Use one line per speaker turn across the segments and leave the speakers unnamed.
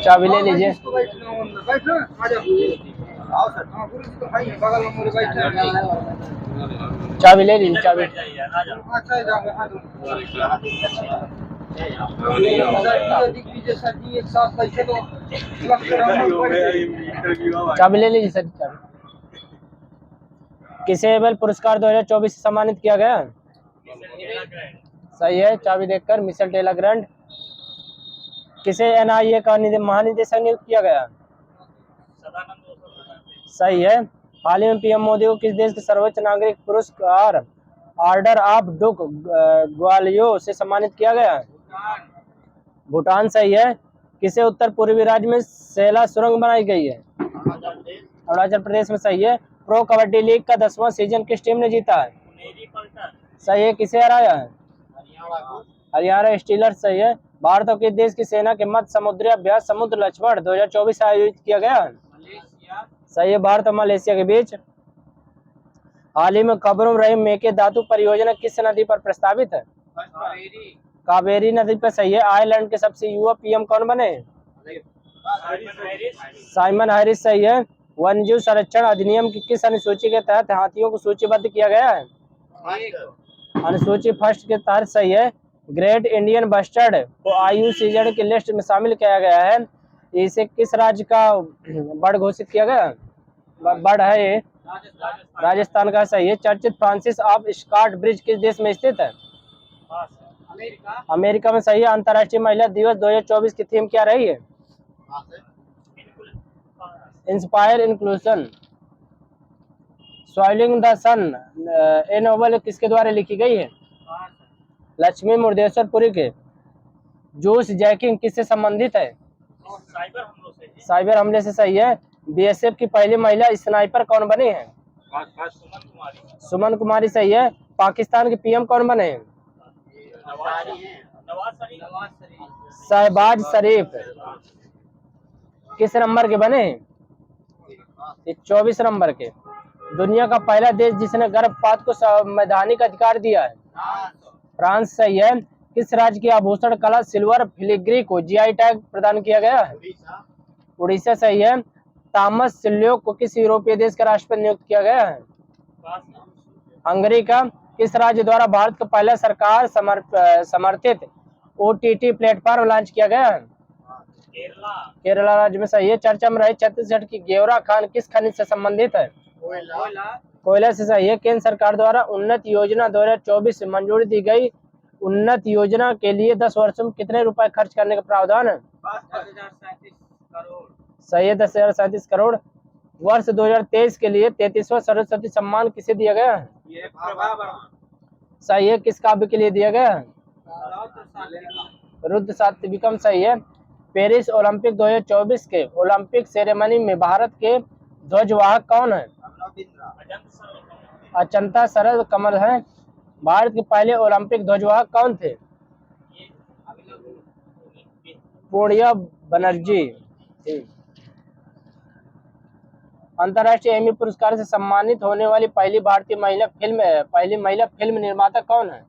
चाबी ले लीजिए। चाबी ले लीजिए, चाबी। चाबी ले लीजिए सर, चाबी। किसे एबल पुरस्कार 2024 से सम्मानित किया गया? सही है, चाबी देखकर मिशेल टेलर ग्रांट। किसे एनआईए का महानिदेशक नियुक्त किया गया? सही है। हाल ही में पीएम मोदी को किस देश के सर्वोच्च नागरिक पुरस्कार ऑर्डर ऑफ डुक ग्वालियर से सम्मानित किया गया? भूटान। सही है। किसे उत्तर पूर्वी राज्य में सेला सुरंग बनाई गई है? अरुणाचल प्रदेश में। सही है। प्रो कबड्डी लीग का 10वां सीजन किस टीम ने जीता है? सही है। किसे हराया है? हरियाणा स्टीलर्स। सही है। भारत और किस देश की सेना के मध्य समुद्री अभ्यास समुद्र लक्ष्मण 2024 से आयोजित किया गया? सही है, भारत और मलेशिया के बीच। हाल ही में खबरों में रही मेकेदातु परियोजना किस नदी पर प्रस्तावित है? कावेरी नदी पर। सही है। आयरलैंड के सबसे युवा पीएम कौन बने? Simon Harris. सही है। वन्यजीव संरक्षण अधिनियम की किस अनुसूची के तहत हाथियों को सूचीबद्ध किया गया है? अनुसूची फर्स्ट के तहत। सही है। ग्रेट इंडियन बस्टर्ड को IUCN की लिस्ट में शामिल किया गया है। इसे किस राज्य का बर्ड घोषित किया गया? बर्ड है ये राजस्थान का। सही है। चर्चित फ्रांसिस ऑफ स्कॉट ब्रिज किस देश में स्थित है? अमेरिका में। सही है। अंतर्राष्ट्रीय महिला दिवस 2024 की थीम क्या रही है? Inspire inclusion. Soiling the sun a novel किसके द्वारा लिखी गई है? लक्ष्मी मुर्देश्वरपुरी के। जूस जैकिंग किससे संबंधित है? साइबर हमले से। सही है। BSF की पहली महिला स्नाइपर कौन बनी है? सुमन कुमारी। सही है। पाकिस्तान के PM कौन बने हैं? शहबाज शरीफ। किस नंबर के बने? 24 नंबर के। दुनिया का पहला देश जिसने गर्भपात को संवैधानिक अधिकार दिया है? फ्रांस। सही है। किस राज्य की आभूषण कला सिल्वर फिलिग्री को GI टैग प्रदान किया गया है? उड़ीसा। सही है। थॉमस सिल्योक को किस यूरोपीय देश का राष्ट्रपति नियुक्त किया गया है? हंगरी का। किस राज्य द्वारा भारत का पहला सरकार समर्थित OTT प्लेटफॉर्म लॉन्च किया गया है? केरला राज्य में। सही है। चर्चा में रहे छत्तीसगढ़ की गेवरा खान किस खनिज से संबंधित है? कोयला से। सही है। केंद्र सरकार द्वारा उन्नत योजना 2024 से मंजूरी दी गई उन्नत योजना के लिए 10 वर्षों में कितने रुपए खर्च करने का प्रावधान है? 10,037 करोड़। सही है। 10,037 करोड़। वर्ष 2023 के लिए 33वां सरस्वती सम्मान किसे दिया गया है? सही है। किस काव्य के लिए दिया गया है? रुद्र सात्विकम। सही है। पेरिस ओलंपिक 2024 के ओलंपिक सेरेमनी में भारत के ध्वजवाहक कौन है? अचंता शरद कमल है। भारत के पहले ओलंपिक ध्वजवाहक कौन थे? पूर्णिया बनर्जी। अंतर्राष्ट्रीय एमी पुरस्कार से सम्मानित होने वाली पहली महिला फिल्म निर्माता कौन है?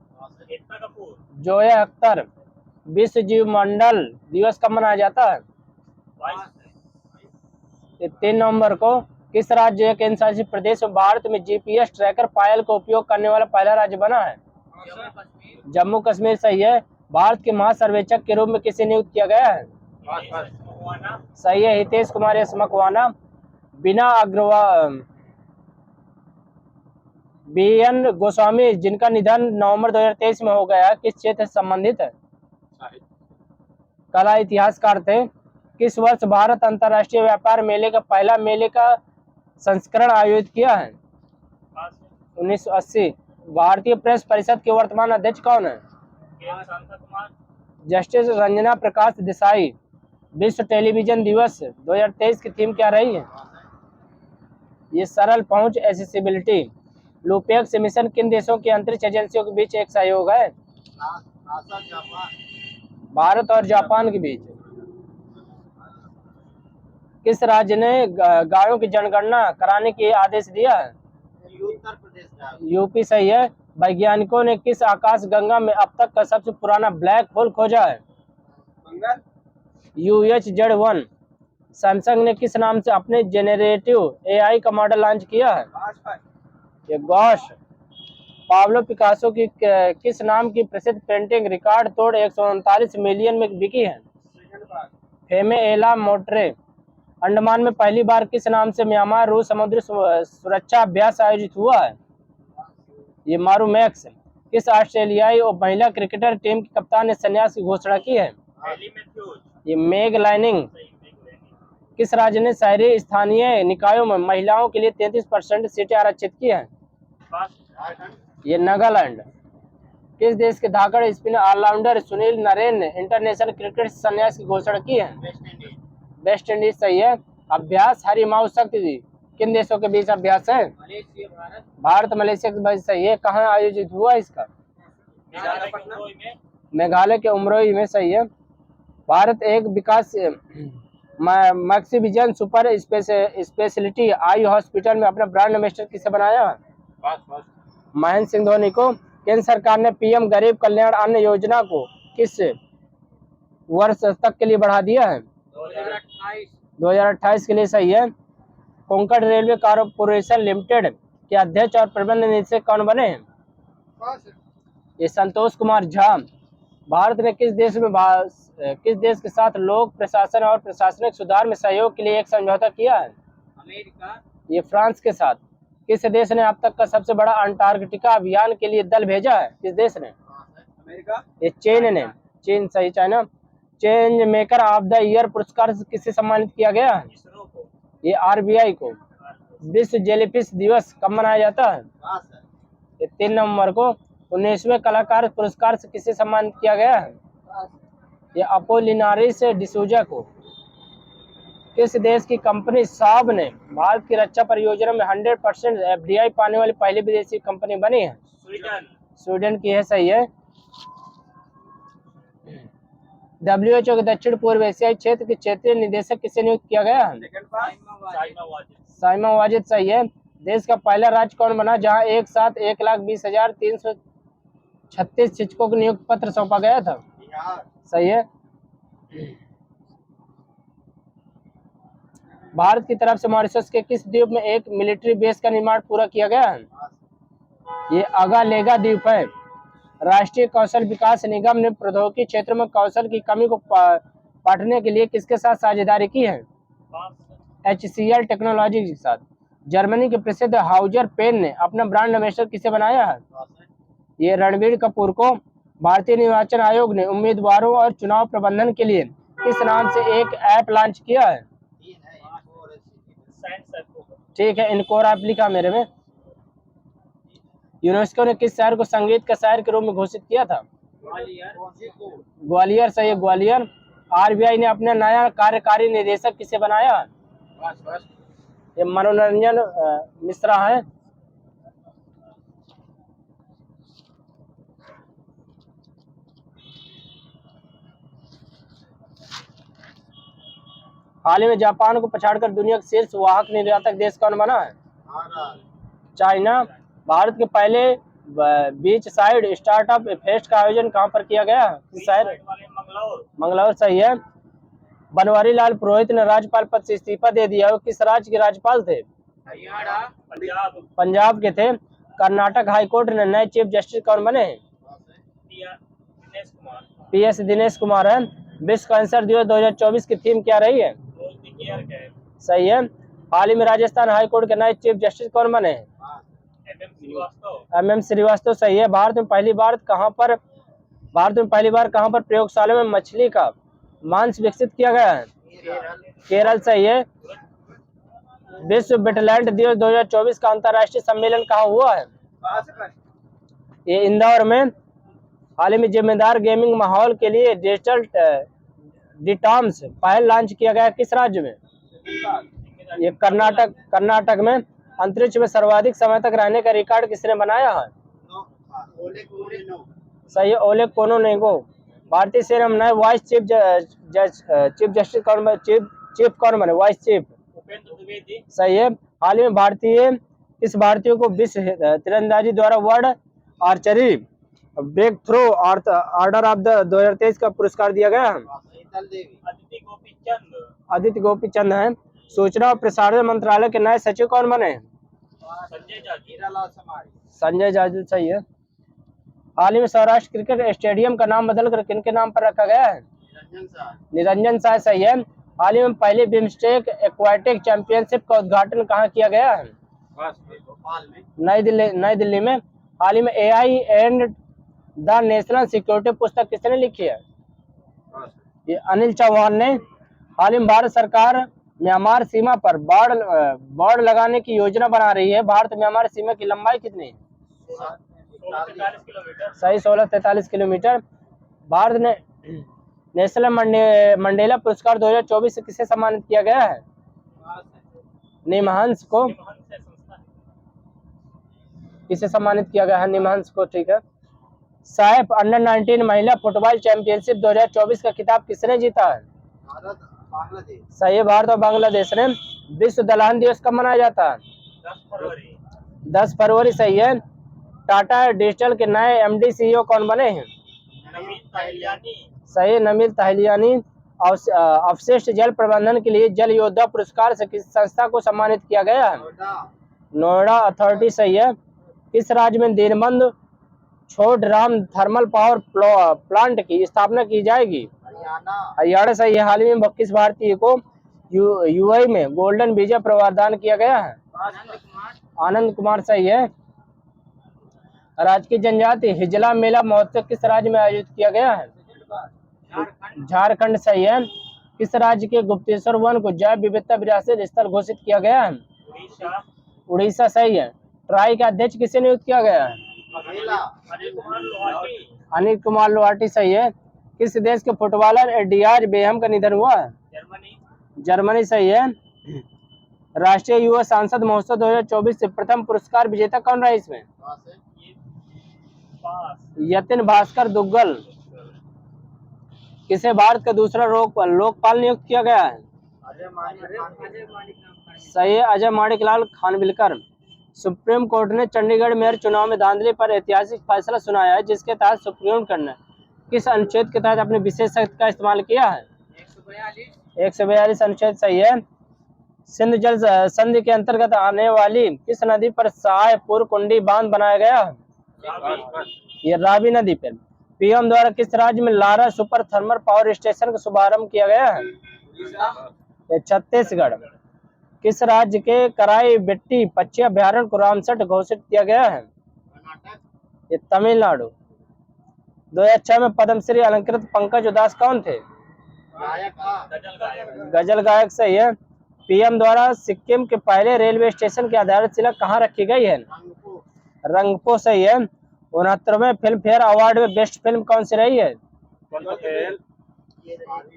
जोया अख्तर। विश्व जीव मंडल दिवस कब मनाया जाता है? 3 नवंबर को। किस राज्य या केंद्र शासित प्रदेश में भारत में GPS ट्रैकर पायल का उपयोग करने वाला पहला राज्य बना है? जम्मू कश्मीर। सही है। भारत के महासर्वेक्षक के रूप में किसे नियुक्त किया गया है? सही है। हितेश कुमार एस मकवाना। बिना अग्रवाल BN गोस्वामी जिनका निधन नवंबर 2023 में हो गया किस क्षेत्र से संबंधित है? कला इतिहासकार थे। किस वर्ष भारत अंतर्राष्ट्रीय व्यापार मेले का पहला मेले का संस्करण आयोजित किया है? 1980। भारतीय प्रेस परिषद के वर्तमान अध्यक्ष कौन है? जस्टिस रंजना प्रकाश देसाई। विश्व टेलीविजन दिवस 2023 की थीम क्या रही है? ये सरल पहुंच एसेसिबिलिटी। लूपेक्स मिशन किन देशों की अंतरिक्ष एजेंसियों के बीच एक सहयोग है? भारत और जापान के बीच। किस राज्य ने गायों की जनगणना कराने के आदेश दिया है? उत्तर प्रदेश का। UP। सही है। वैज्ञानिकों ने किस आकाश गंगा में अब तक का सबसे पुराना ब्लैक होल खोजा है? UHZ-1। सैमसंग ने किस नाम से अपने जेनरेटिव AI का मॉडल लॉन्च किया है? ये गॉश। पाब्लो पिकासो की किस नाम की प्रसिद्ध पेंटिंग रिकॉर्ड तोड़ 139 मिलियन में बिकी है? फेमे एला मोट्रे। अंडमान में पहली बार किस नाम से म्यांमार रूस समुद्री सुरक्षा अभ्यास आयोजित हुआ है? ये मारू मैक्स। किस ऑस्ट्रेलियाई और महिला क्रिकेटर टीम के कप्तान ने संन्यास की घोषणा की है? ये मेग लाइनिंग। किस राज्य ने शहरी स्थानीय निकायों में महिलाओं के लिए 33% सीटें आरक्षित की हैं? ये नागालैंड। किस देश के धाकड़ स्पिनर ऑलराउंडर सुनील नरेन ने इंटरनेशनल क्रिकेट से संन्यास की घोषणा की है? वेस्ट इंडीज सही है। अभ्यास हरिमाऊ शक्ति किन देशों के बीच अभ्यास है? भारत मलेशिया के बीच सही है। कहाँ आयोजित हुआ इसका? मेघालय के उमरोई में सही है। भारत एक विकास मैक्सिविजन सुपर स्पेशलिटी आई हॉस्पिटल में अपना ब्रांड एम्बेसडर किसे बनाया? महेंद्र सिंह धोनी को। केंद्र सरकार ने PM गरीब कल्याण अन्न योजना को किस वर्ष तक के लिए बढ़ा दिया है? 2028 के लिए सही है। कोंकण रेलवे कॉर्पोरेशन लिमिटेड के अध्यक्ष और प्रबंध निदेशक कौन बने हैं? ये संतोष कुमार झा। भारत ने किस देश के साथ लोक प्रशासन और प्रशासनिक सुधार में सहयोग के लिए एक समझौता किया है? अमेरिका। ये फ्रांस के साथ। किस देश ने अब तक का सबसे बड़ा अंटार्कटिका अभियान के लिए दल भेजा है? किस देश ने? अमेरिका। ये चीन ने। चीन सही। China. Change maker of the year पुरस्कार से किसे सम्मानित किया गया है? ये RBI को। विश्व जेलीफिश दिवस कब मनाया जाता है? ये 3 नवंबर को। 19वें कलाकार पुरस्कार से किसे सम्मानित किया गया है? ये अपोलिनारिस डिसूजा को। किस देश की कंपनी साब ने भारत की रक्षा परियोजना में 100% FDI पाने वाली पहली विदेशी कंपनी बनी है? स्वीडन की है सही है। WHO के दक्षिण पूर्व एशियाई क्षेत्र के क्षेत्रीय निदेशक किसे नियुक्त किया गया है? साइमा वाजिद सही है। देश का पहला राज्य कौन बना जहां एक साथ 1,20,336 शिक्षकों को नियुक्ति पत्र सौंपा गया था? सही है। भारत की तरफ से मॉरिशस के किस द्वीप में एक मिलिट्री बेस का निर्माण पूरा किया गया है? ये अगालेगा द्वीप है। राष्ट्रीय कौशल विकास निगम ने प्रौद्योगिकी क्षेत्र में कौशल की कमी को पाटने के लिए किसके साथ साझेदारी की है? HCL टेक्नोलॉजी के साथ। जर्मनी के प्रसिद्ध हाउजर पेन ने अपना ब्रांड एम्बेसडर किसे बनाया है? ये रणबीर कपूर को। भारतीय निर्वाचन आयोग ने उम्मीदवारों और चुनाव प्रबंधन के लिए किस नाम से एक ऐप लॉन्च किया है? ठीक है, इनकोर ऐप लिखा मेरे में। यूनेस्को ने किस शहर को संगीत का शहर के रूप में घोषित किया था? ग्वालियर सही है। ग्वालियर। RBI ने अपना नया कार्यकारी निदेशक किसे बनाया? ये मनोरंजन मिश्रा है। हाल ही में जापान को पछाड़कर दुनिया का शीर्ष वाहक निर्यातक देश कौन बना है? चाइना। भारत के पहले बीच साइड स्टार्टअप फेस्ट का आयोजन कहां पर किया गया? मंगलौर सही है। बनवारी लाल पुरोहित ने राज्यपाल पद से इस्तीफा दे दिया। वो किस राज्य के राज्यपाल थे? पंजाब के थे। कर्नाटक हाईकोर्ट ने नए चीफ जस्टिस कौन बने हैं? PS दिनेश कुमार है। विश्व कैंसर दिवस 2024 की थीम क्या रही है? सही है। हाल ही में राजस्थान हाईकोर्ट के नए चीफ जस्टिस कौन बने हैं? MM श्रीवास्तव सही है। भारत में पहली बार कहां पर प्रयोगशाला में मछली का मांस विकसित किया गया है? केरल सही है। विश्व वेटलैंड दिवस 2024 का अंतर्राष्ट्रीय सम्मेलन कहाँ हुआ है? ये इंदौर में। हाल ही में जिम्मेदार गेमिंग माहौल के लिए डिजिटल डिटॉम्स पहल लॉन्च किया गया किस राज्य में? ये कर्नाटक में। अंतरिक्ष में सर्वाधिक समय तक रहने का रिकॉर्ड किसने बनाया है? सही है, ओलेग कोनोनेगो। भारतीय सेना में नए वाइस चीफ जस्टिस चीफ कौन बने? वाइस चीफ सही है। हाल ही में भारतीय को विश्व तीरंदाजी द्वारा world archery breakthrough order of the 2023 का पुरस्कार दिया गया है। आदित्य गोपी चंद है। सूचना और प्रसारण मंत्रालय के नए सचिव कौन बने? संजय जाजू सही है। हाल ही में सौराष्ट्र क्रिकेट स्टेडियम का नाम बदलकर किनके नाम पर रखा गया है? निरंजन शाह सही है। हाल ही में पहली बिम्स्टेक एक्वाटिक चैंपियनशिप का उद्घाटन कहाँ किया गया है? नई दिल्ली में। हाल ही में AI and the national security पुस्तक किसने लिखी है? ये अनिल चौहान ने। हाल ही में भारत सरकार म्यांमार सीमा पर बाड़ लगाने की योजना बना रही है। भारत म्यांमार सीमा की लंबाई कितनी है? 1643 किलोमीटर। भारत ने नेशनल मंडेला पुरस्कार 2024 से किसे सम्मानित किया गया है? निमहंस को। किसे सम्मानित किया गया है? निमहंस को, ठीक है। साइफ अंडर 19 महिला फुटबॉल चैंपियनशिप 2024 का खिताब किसने जीता है? सही है, भारत और बांग्लादेश ने। विश्व दलहन दिवस कब मनाया जाता है? 10 फरवरी सही है। टाटा डिजिटल के नए MD CEO कौन बने हैं? सही, नमील तहलियानी। अवशिष्ट जल प्रबंधन के लिए जल योद्धा पुरस्कार से किस संस्था को सम्मानित किया गया है? नोएडा अथॉरिटी सही है। किस राज्य में Deenbandhu Chhotu Ram thermal power plant की स्थापना की जाएगी? हरियाणा सही है। हाल ही में किस भारतीय को UAE में गोल्डन वीजा प्रदान किया गया है? आनंद कुमार सही है। राजकीय जनजाति हिजला मेला महोत्सव किस राज्य में आयोजित किया गया है? झारखंड सही है। किस राज्य के गुप्तेश्वर वन को जैव विविधता विरासत स्थल घोषित किया गया है? उड़ीसा सही है। ट्राई का अध्यक्ष किसे नियुक्त किया गया है? अनिल कुमार लोहाटी सही है। किस देश के फुटबॉलर डियाज बेहम का निधन हुआ है? जर्मनी सही है। राष्ट्रीय युवा सांसद महोत्सव 2024 से प्रथम पुरस्कार विजेता कौन रहा इसमें? यतिन भास्कर दुग्गल। किसे भारत का दूसरा लोकपाल नियुक्त किया गया है? सही है, अजय माणिकलाल खानविलकर। सुप्रीम कोर्ट ने चंडीगढ़ मेयर चुनाव में धांधली पर ऐतिहासिक फैसला सुनाया है, जिसके तहत सुप्रीम कोर्ट ने किस अनुच्छेद के तहत अपने विशेष शक्ति का इस्तेमाल किया है? 142 अनुच्छेद सही है। सिंध जल संधि के अंतर्गत आने वाली किस नदी पर शाहपुर कुंडी बांध बनाया गया है? ये रावी नदी पर। PM द्वारा किस राज्य में Lara super thermal power station का शुभारंभ किया गया है? छत्तीसगढ़। किस राज्य के कराई बेट्टी पक्षी अभ्यारण्य को रामसर घोषित किया गया है? ये तमिलनाडु। 2006 में पद्मश्री अलंकृत पंकज उदास कौन थे? गजल गायक सही है। PM द्वारा सिक्किम के पहले रेलवे स्टेशन की आधारशिला कहाँ रखी गई है? रंगपो सही है। 69वें फिल्म फेयर अवार्ड में बेस्ट फिल्म कौन सी रही है?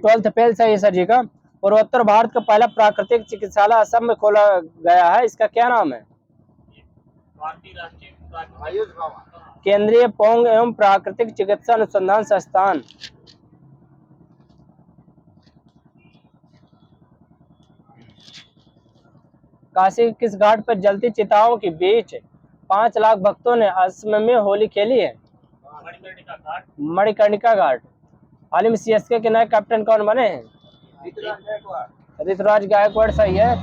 12th फेल सही है सर जी का। पूर्वोत्तर भारत का पहला प्राकृतिक चिकित्सालय असम में खोला गया है, इसका क्या नाम है? केंद्रीय पोंग एवं प्राकृतिक चिकित्सा अनुसंधान संस्थान। काशी के किस घाट पर जलती चिताओं के बीच 5 लाख भक्तों ने असम में होली खेली है? मणिकर्णिका घाट। हाल ही में CSK के नए कैप्टन कौन बने हैं? ऋतुराज गायकवाड़ सही है।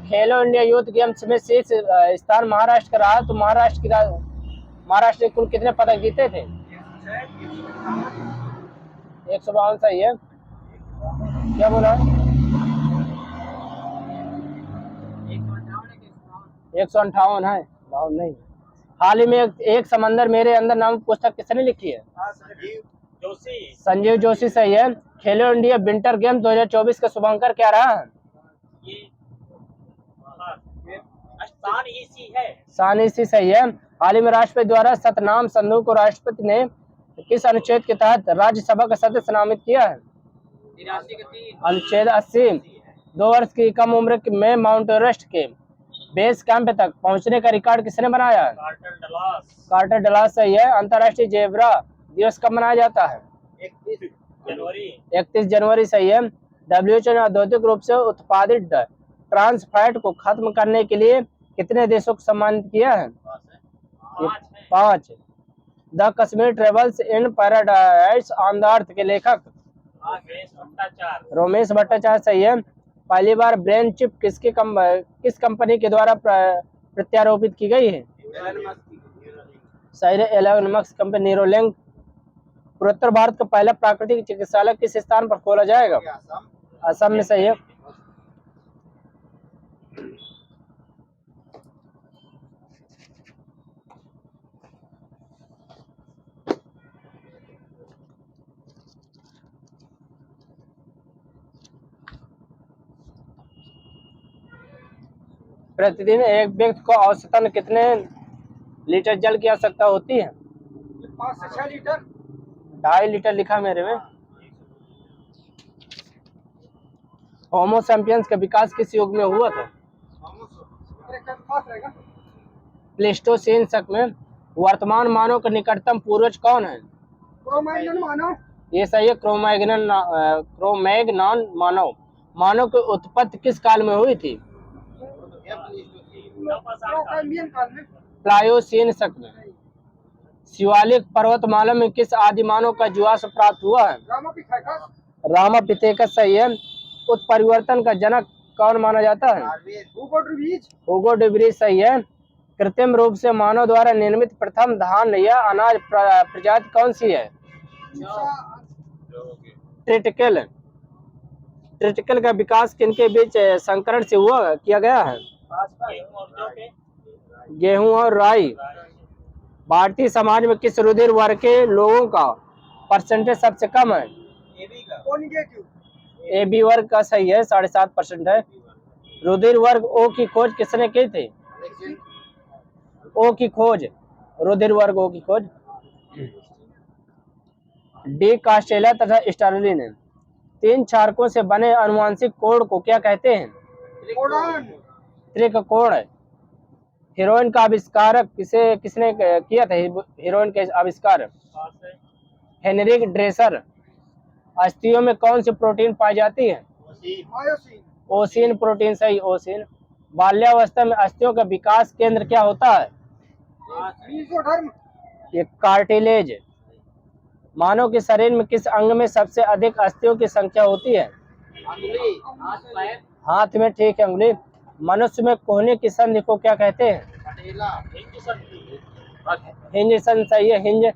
खेलो इंडिया यूथ गेम्स में शीर्ष स्थान महाराष्ट्र का रहा, तो महाराष्ट्र ने कुल कितने पदक जीते थे? 152 सही है। क्या बोला? 158 है, नहीं। हाल ही में एक समंदर मेरे अंदर नाम पुस्तक किसने लिखी है? संजीव जोशी सही है। खेलो इंडिया विंटर गेम 2024 का शुभांकर क्या रहा? सानिसी सही है। हाल ही में राष्ट्रपति द्वारा सतनाम संधू को राष्ट्रपति ने किस अनुच्छेद के तहत राज्यसभा का सदस्य नामित किया है? अनुच्छेद 80। 2 वर्ष की कम उम्र में माउंट एवरेस्ट के बेस कैंप तक पहुंचने का रिकॉर्ड किसने बनाया? कार्टर डलास सही है। अंतर्राष्ट्रीय जेब्रा दिवस कब मनाया जाता है? 31 जनवरी सही है। WHO ने औद्योगिक रूप से उत्पादित ट्रांस फैट को खत्म करने के लिए कितने देशों को सम्मानित किया है? ये 5। The Kashmir travels in paradise on the earth के लेखक रोमेश भट्टाचार्य सही है। पहली बार ब्रेन चिप किस कंपनी के द्वारा प्रत्यारोपित की गई है? सही है, एलन मस्क कंपनी। न्यूरोलिंक। पूर्वोत्तर भारत का पहला प्राकृतिक चिकित्सालय किस स्थान पर खोला जाएगा? असम में। सही है। प्रतिदिन एक व्यक्ति को औसतन कितने लीटर जल की आवश्यकता होती है?
5 से 6 लीटर।
2.5 लीटर लिखा मेरे में। होमो सैपियंस का विकास किस युग में हुआ था? प्लेस्टोसीन शक में। वर्तमान मानव का निकटतम पूर्वज कौन है?
क्रोमैग्नन मानव।
ये सही है, क्रोमैग्नन मानव। मानव की उत्पत्ति किस काल में हुई थी? प्लायोसीन शक में। शिवालिक पर्वतमाला में किस आदि मानव का जीवाश्म प्राप्त हुआ है? रामापिथेकस सही है। उत्परिवर्तन का जनक कौन माना जाता है? हुगो डुबरीज सही है। कृत्रिम रूप से मानव द्वारा निर्मित प्रथम धान या अनाज प्रजाति कौन सी है? ट्रिटिकल। ट्रिटिकल का विकास किनके बीच संकरण से किया गया है? गेहूं और राई। भारतीय समाज में किस रुधिर वर्ग के लोगों का परसेंटेज सबसे कम है? AB वर्ग का सही है, 7.5% है। रुधिर वर्ग O की खोज किसने की थी? O की खोज, रुधिर वर्ग O की खोज। डी कास्टेला तथा स्टार्लिन 3 क्षारकों से बने अनुवांशिक कोड को क्या कहते हैं? त्रिकोण। हीरोइन का आविष्कारक किसने किया था? हीरोइन के आविष्कार हेनरिक ड्रेसर। अस्थियों में कौन सी प्रोटीन पाई जाती है? ओसिन प्रोटीन सही, ओसिन। बाल्यावस्था में अस्थियों का विकास केंद्र क्या होता है? ये कार्टिलेज। मानव के शरीर में किस अंग में सबसे अधिक अस्थियों की संख्या होती है? हाथ में, ठीक है, उंगली। मनुष्य में कोहनी की संधि को क्या कहते हैं? हिंज संधि सही है, हिंज।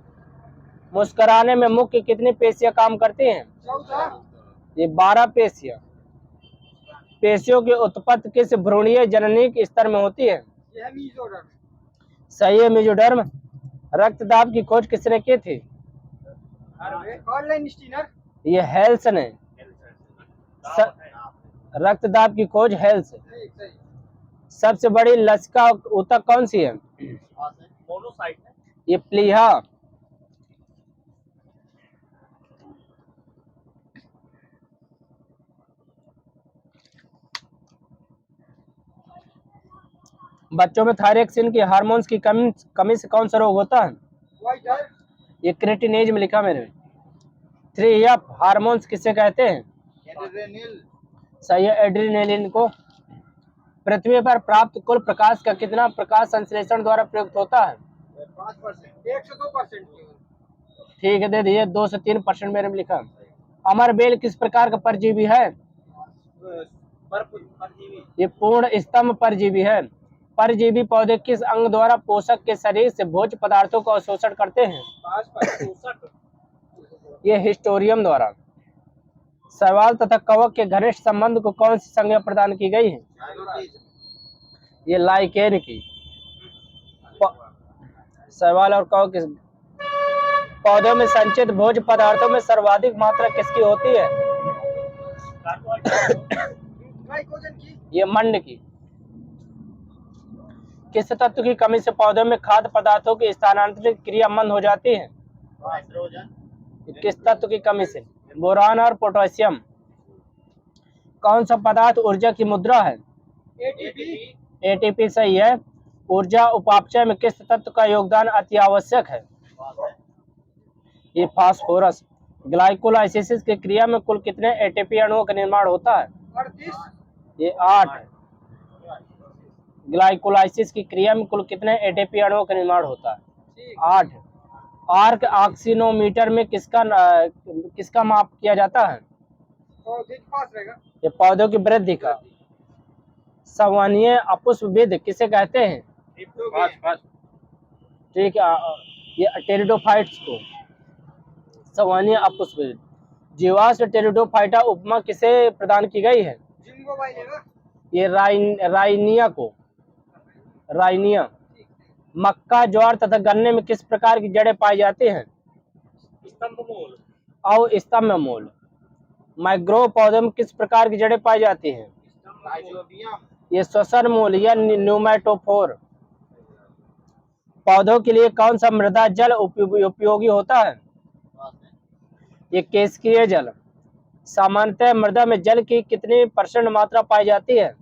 मुस्कुराने में मुख्य कितनी पेशियां काम करती हैं? ये 12 पेशियां। पेशियों की उत्पत्ति किस भ्रूणीय जननिक स्तर में होती है? सही है, मेजोडर्म। रक्तदाब की खोज किसने की थी? ये हेल्स ने। रक्तदाब की खोज हेल्स। सबसे बड़ी लसिका ऊतक कौन सी है? ये प्लीहा। बच्चों में थायरॉक्सिन की हार्मोन्स की कमी से कौन सा रोग होता है? ये क्रेटिनेज में लिखा मैंने। 3F हार्मोन्स किसे कहते हैं? सही है, एड्रेनलिन को। पृथ्वी पर प्राप्त कुल प्रकाश का कितना प्रकाश संश्लेषण द्वारा प्रयुक्त होता है?
1 से 2%।
ठीक है, दे दिए। 2 से 3% मेरे में लिखा। अमरबेल किस प्रकार का परजीवी है? ये पूर्ण स्तंभ परजीवी है। परजीवी पौधे किस अंग द्वारा पोषक के शरीर से भोज्य पदार्थों का अवशोषण करते हैं? ये हिस्टोरियम द्वारा। शैवाल तथा कवक के घनिष्ठ संबंध को कौन सी संज्ञा प्रदान की गई है? ये लाइकेन की। शैवाल और कवक के पौधों में संचित भोज्य पदार्थों में सर्वाधिक मात्रा किसकी होती है? ये मंड की। किस तत्व की कमी से पौधों में खाद्य पदार्थों की स्थानांतरित क्रिया मंद हो जाती है? किस तत्व की कमी से? बोरान और पोटेशियम। कौन सा पदार्थ ऊर्जा की मुद्रा है? ATP सही है। ऊर्जा उपापचय में किस तत्व का योगदान अति आवश्यक है? ये फास्फोरस। ग्लाइकोलाइसिस की क्रिया में कुल कितने ATP अणुओं का निर्माण होता है?
38।
ये 8। ग्लाइकोलाइसिस की क्रिया में कुल कितने एटीपी अणुओं का निर्माण होता है?
ठीक।
8। आर्क ऑक्सीनोमीटर में किसका माप किया जाता है?
और ठीक पास रहेगा।
ये पौधों की वृद्धि का। संवहनीय अपुष्पविद किसे कहते हैं? ठीक है, ये टेरिडोफाइट्स को संवहनीय अपुष्पविद। जीवाश्म टेरिडोफाइटा उपमा किसे प्रदान की गई है?
जिनको भाई लेगा।
ये राइनिया को। राइनिया। मक्का, ज्वार तथा गन्ने में किस प्रकार की जड़ें पाई जाती हैं?
स्तंभमूल
और स्तंभ मूल। मैंग्रोव पौधों में किस प्रकार की जड़ें पाई जाती हैं? ये श्वसन मूल या न्यूमेटोफोर। पौधों के लिए कौन सा मृदा जल उपयोगी होता है? ये केशिकीय जल। सामान्यतः मृदा में जल की कितनी % मात्रा पाई जाती है?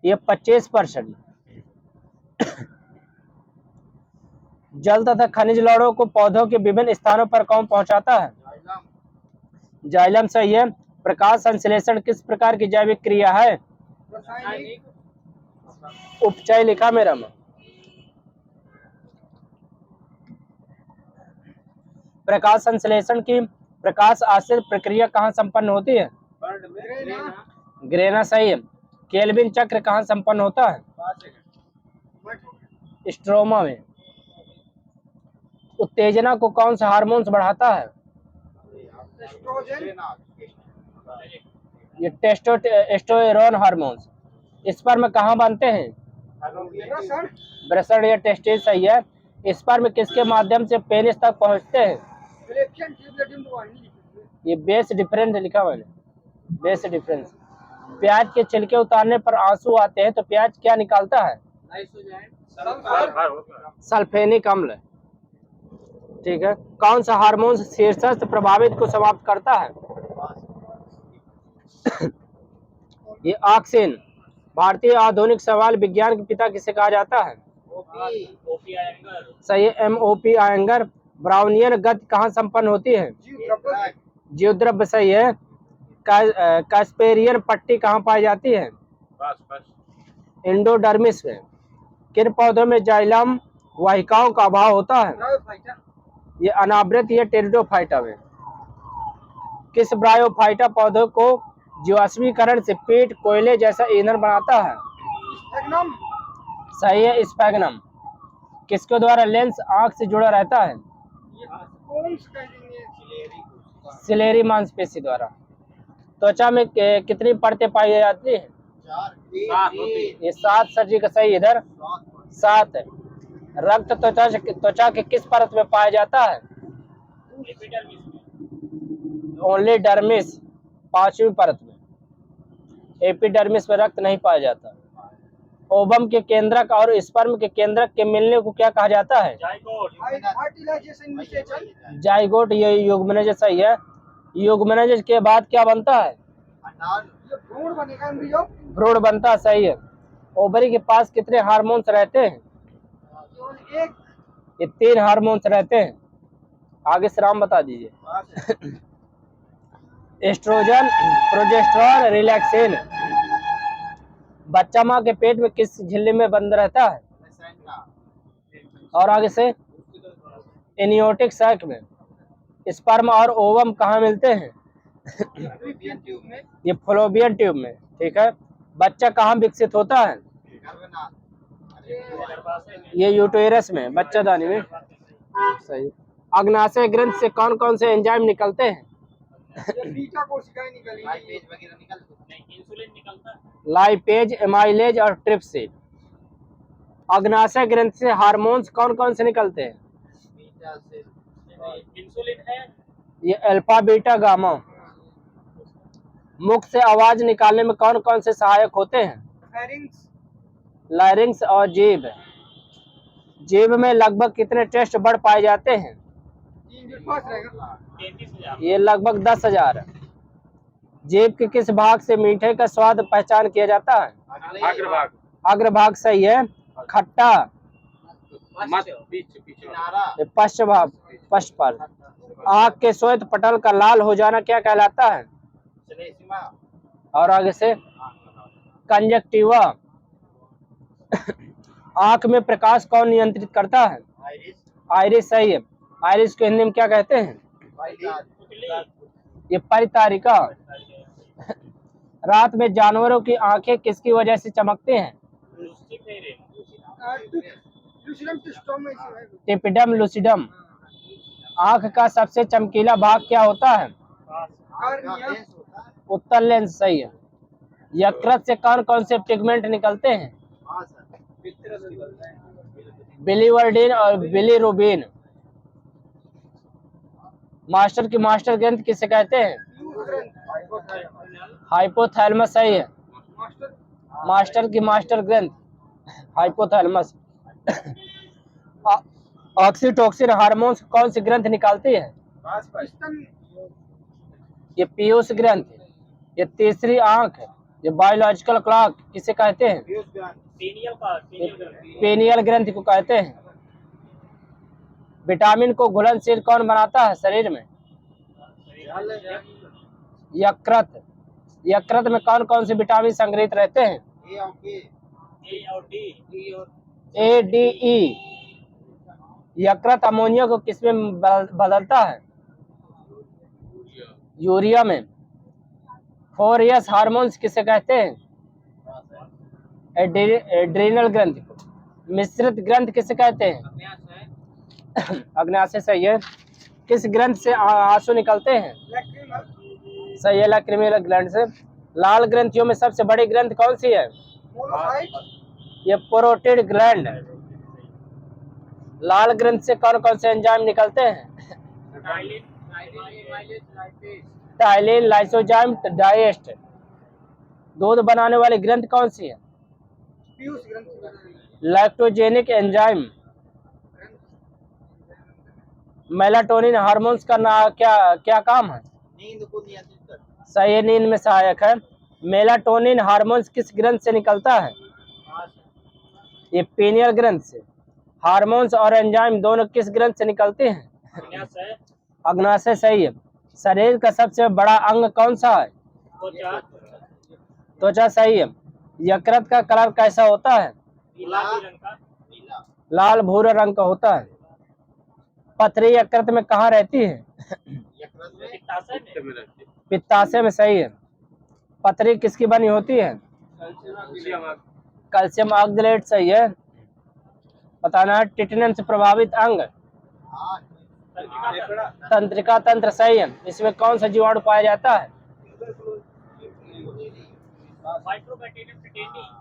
ये 25%। जल तथा खनिज लवणों को पौधों के विभिन्न स्थानों पर कौन पहुंचाता है? जाइलम सही है। प्रकाश संश्लेषण किस प्रकार की जैविक क्रिया है? उपचय लिखा मेरा में। प्रकाश संश्लेषण की प्रकाश आश्रित प्रक्रिया कहाँ संपन्न होती है? ग्रेना सही है। केल्विन चक्र कहाँ संपन्न होता है? स्ट्रोमा में। उत्तेजना को कौन सा हार्मोन बढ़ाता है? ये टेस्टोस्टेरोन हार्मोन। स्पर्म कहाँ बनते हैं? ब्रसड या टेस्टिस सही है। स्पर्म किसके माध्यम से पेनिस तक पहुंचते हैं? ये बेस डिफरेंस लिखा मैंने। Base difference. प्याज के छिलके उतारने पर आंसू आते हैं तो प्याज क्या निकालता है? सल्फेनिक अम्ल। ठीक है। कौन सा हार्मोन शीर्षस्थ प्रभावित को समाप्त करता है? ये ऑक्सिन। भारतीय आधुनिक सवाल विज्ञान के पिता किसे कहा जाता है? सही है, MOP आयंगर। ब्राउनियन गति कहाँ संपन्न होती है? जीवद्रव्य सही है। कास्पेरियन पट्टी कहाँ पाई जाती है? एंडोडर्मिस में। किन पौधों में जाइलम वाहिकाओं का अभाव होता है? ये अनावृत या टेरिडोफाइटा में। किस ब्रायोफाइटा पौधों को जीवाश्मीकरण से पीट कोयले जैसा ईंधन बनाता है? सही है, स्पैगनम। किसके द्वारा लेंस आंख से जुड़ा रहता है? सिलेरी मांसपेशी द्वारा। त्वचा में कितनी परतें पाई जाती है? ये 7 सर का सही इधर 7 है। रक्त त्वचा के किस परत में पाया जाता है? ओनली डर्मिस 5वीं परत में। एपिडर्मिस में रक्त नहीं पाया जाता। ओवम के केंद्रक और स्पर्म के केंद्रक के मिलने को क्या कहा जाता है? जाइगोट। ये युग्मनज सही है। युग्मनज के बाद क्या बनता है? भ्रूण बनता सही है। ओवरी के पास कितने हार्मोन्स रहते हैं? ये 3 हार्मोन्स रहते हैं। आगे से राम बता दीजिए। Oestrogen, progesterone, relaxin. बच्चा माँ के पेट में किस झिल्ली में बंद रहता है? और आगे से एनियोटिक सैक में। स्पर्म और ओवम कहाँ मिलते हैं? ये फ्लोबियन ट्यूब में। ठीक है। बच्चा कहाँ विकसित होता है? ये यूटेरस में, बच्चादानी में। सही। अग्नाशय ग्रंथि से कौन कौन से एंजाइम निकलते हैं? लाइपेज, एमाइलेज और ट्रिप्सिन। अग्नाशय ग्रंथि से हार्मोन्स कौन कौन से निकलते हैं? इंसुलिन है। ये अल्फा, बीटा, गामा। मुख से आवाज निकालने में कौन कौन से सहायक होते हैं? लैरिंक्स और जीभ। जीभ में लगभग कितने टेस्ट बर्ड पाए जाते हैं? ये लगभग 10,000। जीभ के किस भाग से मीठे का स्वाद पहचान किया जाता है? अग्रभाग। अग्रभाग सही है। खट्टा पश्च भाग, पश्च पर। आँख के श्वेत पटल का लाल हो जाना क्या कहलाता है? और आगे से कंजक्टिवा। आंख में प्रकाश कौन नियंत्रित करता है? आइरिस सही है। आइरिस को हिंदी में क्या कहते हैं? ये परितारिका। रात में जानवरों की आंखें किसकी वजह से चमकती हैं?
लूसिडम टिस्टोम ऐसी है।
टिपिडम लूसिडम। आंख का सबसे चमकीला भाग क्या होता है?
कार्निया।
उत्तर लेंस सही है। यकृत से कौन कौन से पिगमेंट निकलते हैं? बिलीवर्डिन और बिलीरुबिन। मास्टर की मास्टर ग्रंथ किसे कहते हैं? हाइपोथैलेमस सही है।
मास्टर
मास्टर की मास्टर ग्रंथ हाइपोथैलेमस। ऑक्सीटोसिन हार्मोन कौन सी ग्रंथ निकालती है?
स्तन
ये पीयूष ग्रंथ है। ये तीसरी आंख है। ये बायोलॉजिकल क्लॉक किसे कहते हैं? पेनियल ग्रंथ को कहते हैं। विटामिन को घुलनशील कौन बनाता है शरीर में? यकृत। यकृत में कौन कौन से विटामिन संग्रहित रहते हैं? ए, डी, ई। यकृत अमोनिया को किसमें बदलता है? यूरिया में। 4S हार्मोन्स किसे कहते हैं? एड्रीनल ग्रंथ को। मिश्रित ग्रंथ किसे कहते हैं? अग्न्याशय सही है। किस ग्रंथ से आंसू निकलते हैं?
लैक्रिमल
सही है, लैक्रिमल ग्लैंड से। लाल ग्रंथियों में सबसे बड़ी ग्रंथ कौन सी है?
मोनोसाइट
ये पैरोटिड ग्लैंड है। लाल ग्रंथ से कौन कौन से एंजाइम निकलते हैं? Ptyalin, lysozyme, digest. दूध बनाने वाली ग्रंथ कौन सी है?
पीयूष ग्रंथि
लैक्टोजेनिक एंजाइम। मेलाटोनिन हार्मोन्स का क्या काम है?
नींद को नियंत्रित करता
सही है, नींद में सहायक है। मेलाटोनिन हार्मोन्स किस ग्रंथ से निकलता है? ये पीनियल ग्रंथ से। हार्मोन्स और एंजाइम दोनों किस ग्रंथ से निकलते हैं? अग्न्याशय सही है। शरीर का सबसे बड़ा अंग कौन सा है? त्वचा सही है। यकृत का कलर कैसा होता है? लाल भूरे रंग का होता है। पथरी यकृत में कहाँ रहती है? पित्ताशय में सही है। पथरी किसकी बनी होती है? कैल्शियम ऑक्सलेट सही है। बताना है टिटेनम से प्रभावित अंग। तंत्रिका तंत्र सही है। इसमें कौन सा जीवाणु पाया जाता है?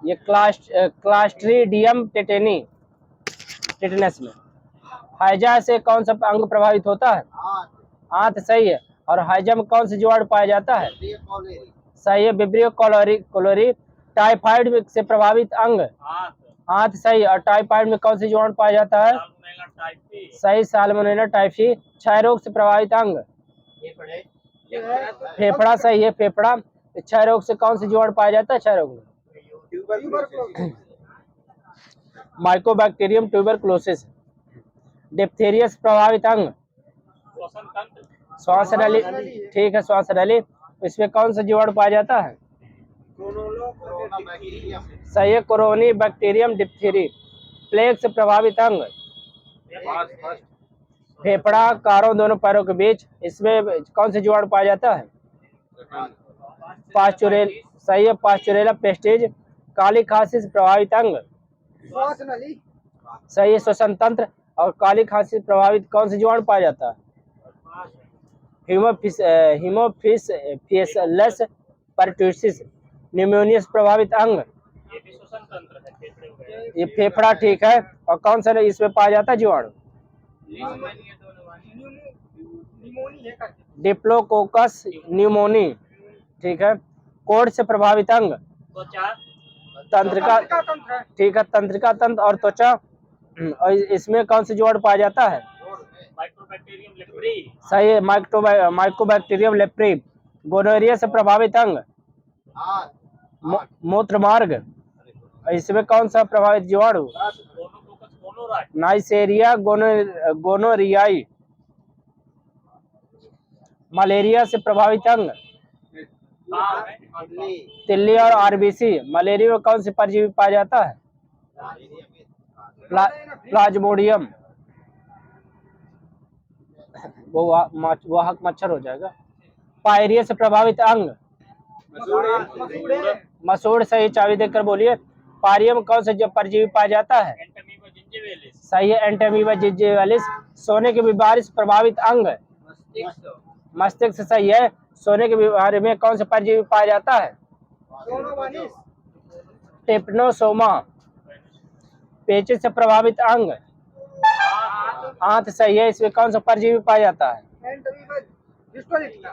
ये क्लास्ट्रीडियम टेटेनी। टिटेनस में। हैजा से कौन सा अंग प्रभावित होता है? आंत सही है। और हैजा में कौन सा जीवाणु पाया जाता है? सही है, विब्रियो कोलोरी। टाइफाइड से प्रभावित अंग आंत सही है। और टाइफाइड में कौन सा जीवाणु पाया जाता है? सही, साल्मोनेला टाइफी। क्षय रोग से प्रभावित अंग फेफड़ा सही है, फेफड़ा। क्षय रोग से कौन सा जीवाणु पाया जाता है? क्षय रोग में माइकोबैक्टीरियम ट्यूबरकुलोसिस। डिप्थीरिया से प्रभावित अंग श्वास नली। ठीक है, श्वास नली। इसमें कौन सा जीवाणु पाया जाता है? सही है, कोरोनी बैक्टीरियम डिप्थीरी। प्लेग से प्रभावित अंग फेफड़ा, कारों दोनों पैरों के बीच। इसमें कौन से जीवाणु पाया जाता है? पास्चुरेल सही है, पास्चुरेला पेस्टिज। काली खांसी से प्रभावित अंग
श्वास नली
सही है, श्वसन तंत्र। और काली खांसी से प्रभावित कौन से जीवाणु पाया जाता है? Haemophilus pertussis. निमोनिया से प्रभावित अंग ये फेफड़ा। ठीक है। और कौन सा इसमें पाया जाता है जीवाणु?
निमोनी है करके
डिप्लोकोकस न्यूमोनी। ठीक है। कोढ़ से प्रभावित अंग तंत्रिका।
तंत्र है।
ठीक है, तंत्रिका तंत्र और त्वचा। और इसमें कौन से जीवाणु पाया जाता है? सही है, माइकोबैक्टीरियम लेप्री। गोनोरिया से प्रभावित अंग मूत्र मार्ग। इसमें कौन सा प्रभावित जीवाणु? नाइसेरिया गोनोरियाई। मलेरिया से प्रभावित अंग
दिल्ली
तिल्ली और आरबीसी। मलेरिया में कौन सी परजीवी पाया जाता है? प्लाज्मोडियम। वो वाहक मच्छर हो जाएगा। पायरिया से प्रभावित अंग। मसूड़। सही। चाबी देकर बोलिए। पायरिया में कौन से परजीवी पाया जाता है? सही है, एंटामीबा जिंजिवालिस। सोने की बीमारी से प्रभावित अंग। मस्तिष्क। सही है। सोने की बीमारी में कौन सा परजीवी पाया जाता है? टिप्नोसोमा। पेचिश से प्रभावित अंग। आंत। सही है। इसमें कौन सा परजीवी पाया जाता है?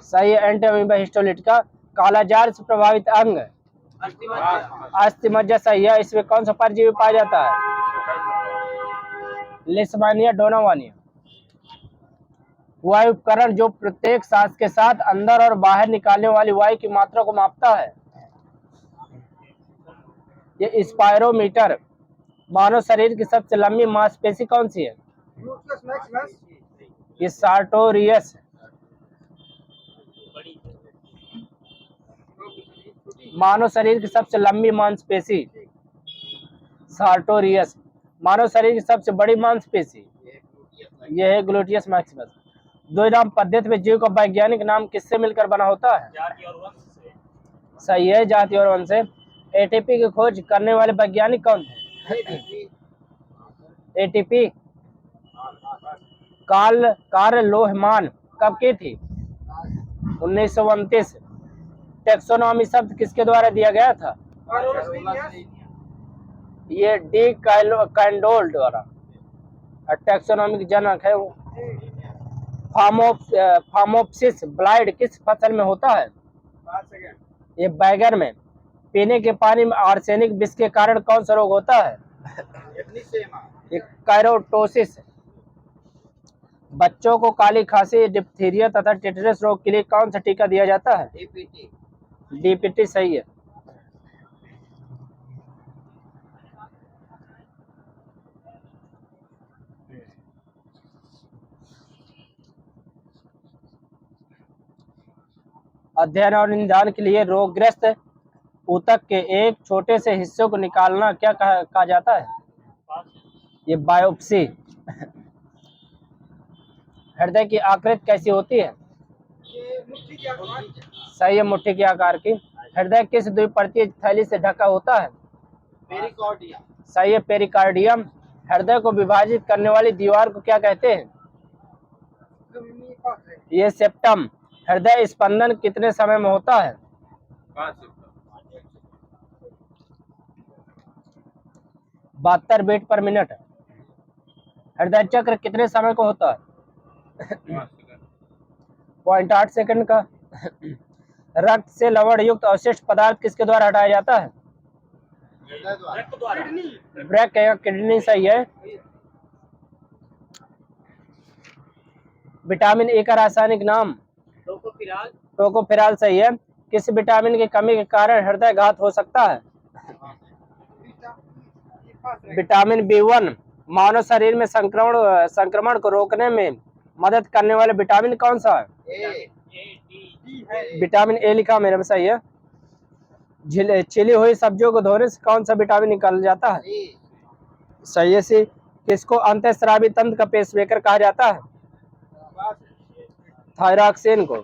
सही है, एंटामीबा हिस्टोलिटिका। कालाजार से प्रभावित अंग। अस्थिमज्जा। सही है। इसमें कौन सा परजीवी पाया जाता है? लिस्मानिया डोनावानिया। वायु उपकरण जो प्रत्येक सांस के साथ अंदर और बाहर निकालने वाली वायु की मात्रा को मापता है। ये स्पायरोमीटर। मानव शरीर की सबसे लंबी मांसपेशी कौन सी है? ये सार्टोरियस। मानव शरीर की सबसे लंबी मांसपेशी सार्टोरियस। मानव शरीर की सबसे बड़ी मांसपेशी यह है ग्लूटियस मैक्सिमस। द्विनाम पद्धति में जीव का वैज्ञानिक नाम किससे मिलकर बना होता है?
जाति और वंश से।
सही है, जाति और वंश से। एटीपी की खोज करने वाले वैज्ञानिक कौन थे? एटीपी कार्ल लोहमान कब की थी? 1929। टेक्सोनॉमी शब्द किसके द्वारा दिया गया था? ये डी कैंडोल द्वारा। टैक्सोनॉमी के जनक है वो। फार्मोप्सिस ब्लाइट किस फसल में होता है? ये बैगन में। पीने के पानी में आर्सेनिक विष के कारण कौन सा रोग होता है? ये कैरोटोसिस। बच्चों को काली खांसी, डिप्थीरिया तथा टेटनस रोग के लिए कौन सा टीका दिया जाता है? डीपीटी। सही है। अध्ययन और निदान के लिए रोगग्रस्त ऊतक के एक छोटे से हिस्से को निकालना क्या कहा जाता है? ये बायोप्सी। हृदय की आकृति कैसी होती है? सही है, मुट्ठी के आकार की। हृदय किस द्विपर्तीय थैली से ढका होता है? सही है, पेरिकार्डियम। हृदय को विभाजित करने वाली दीवार को क्या कहते हैं? ये सेप्टम। हृदय स्पंदन कितने समय में होता है? 72 बीट पर मिनट। हृदय चक्र कितने समय को होता है? 0.8 सेकंड का। रक्त से लवण युक्त अवशिष्ट पदार्थ किसके द्वारा हटाया जाता है? ब्रेक या किडनी। सही है। विटामिन ए का रासायनिक नाम? टोकोफेराल। सही है। किस विटामिन की कमी के कारण हृदय घात हो सकता है? Vitamin B1। मानव शरीर में संक्रमण को रोकने में मदद करने वाले विटामिन कौन सा है? विटामिन ए लिखा मेरे में। सही है। छिली हुई सब्जियों को धोने से कौन सा विटामिन निकल जाता है? सही है। सी। किसको अंतःस्रावी तंत्र का पेसमेकर कहा जाता है? थायरॉक्सिन को।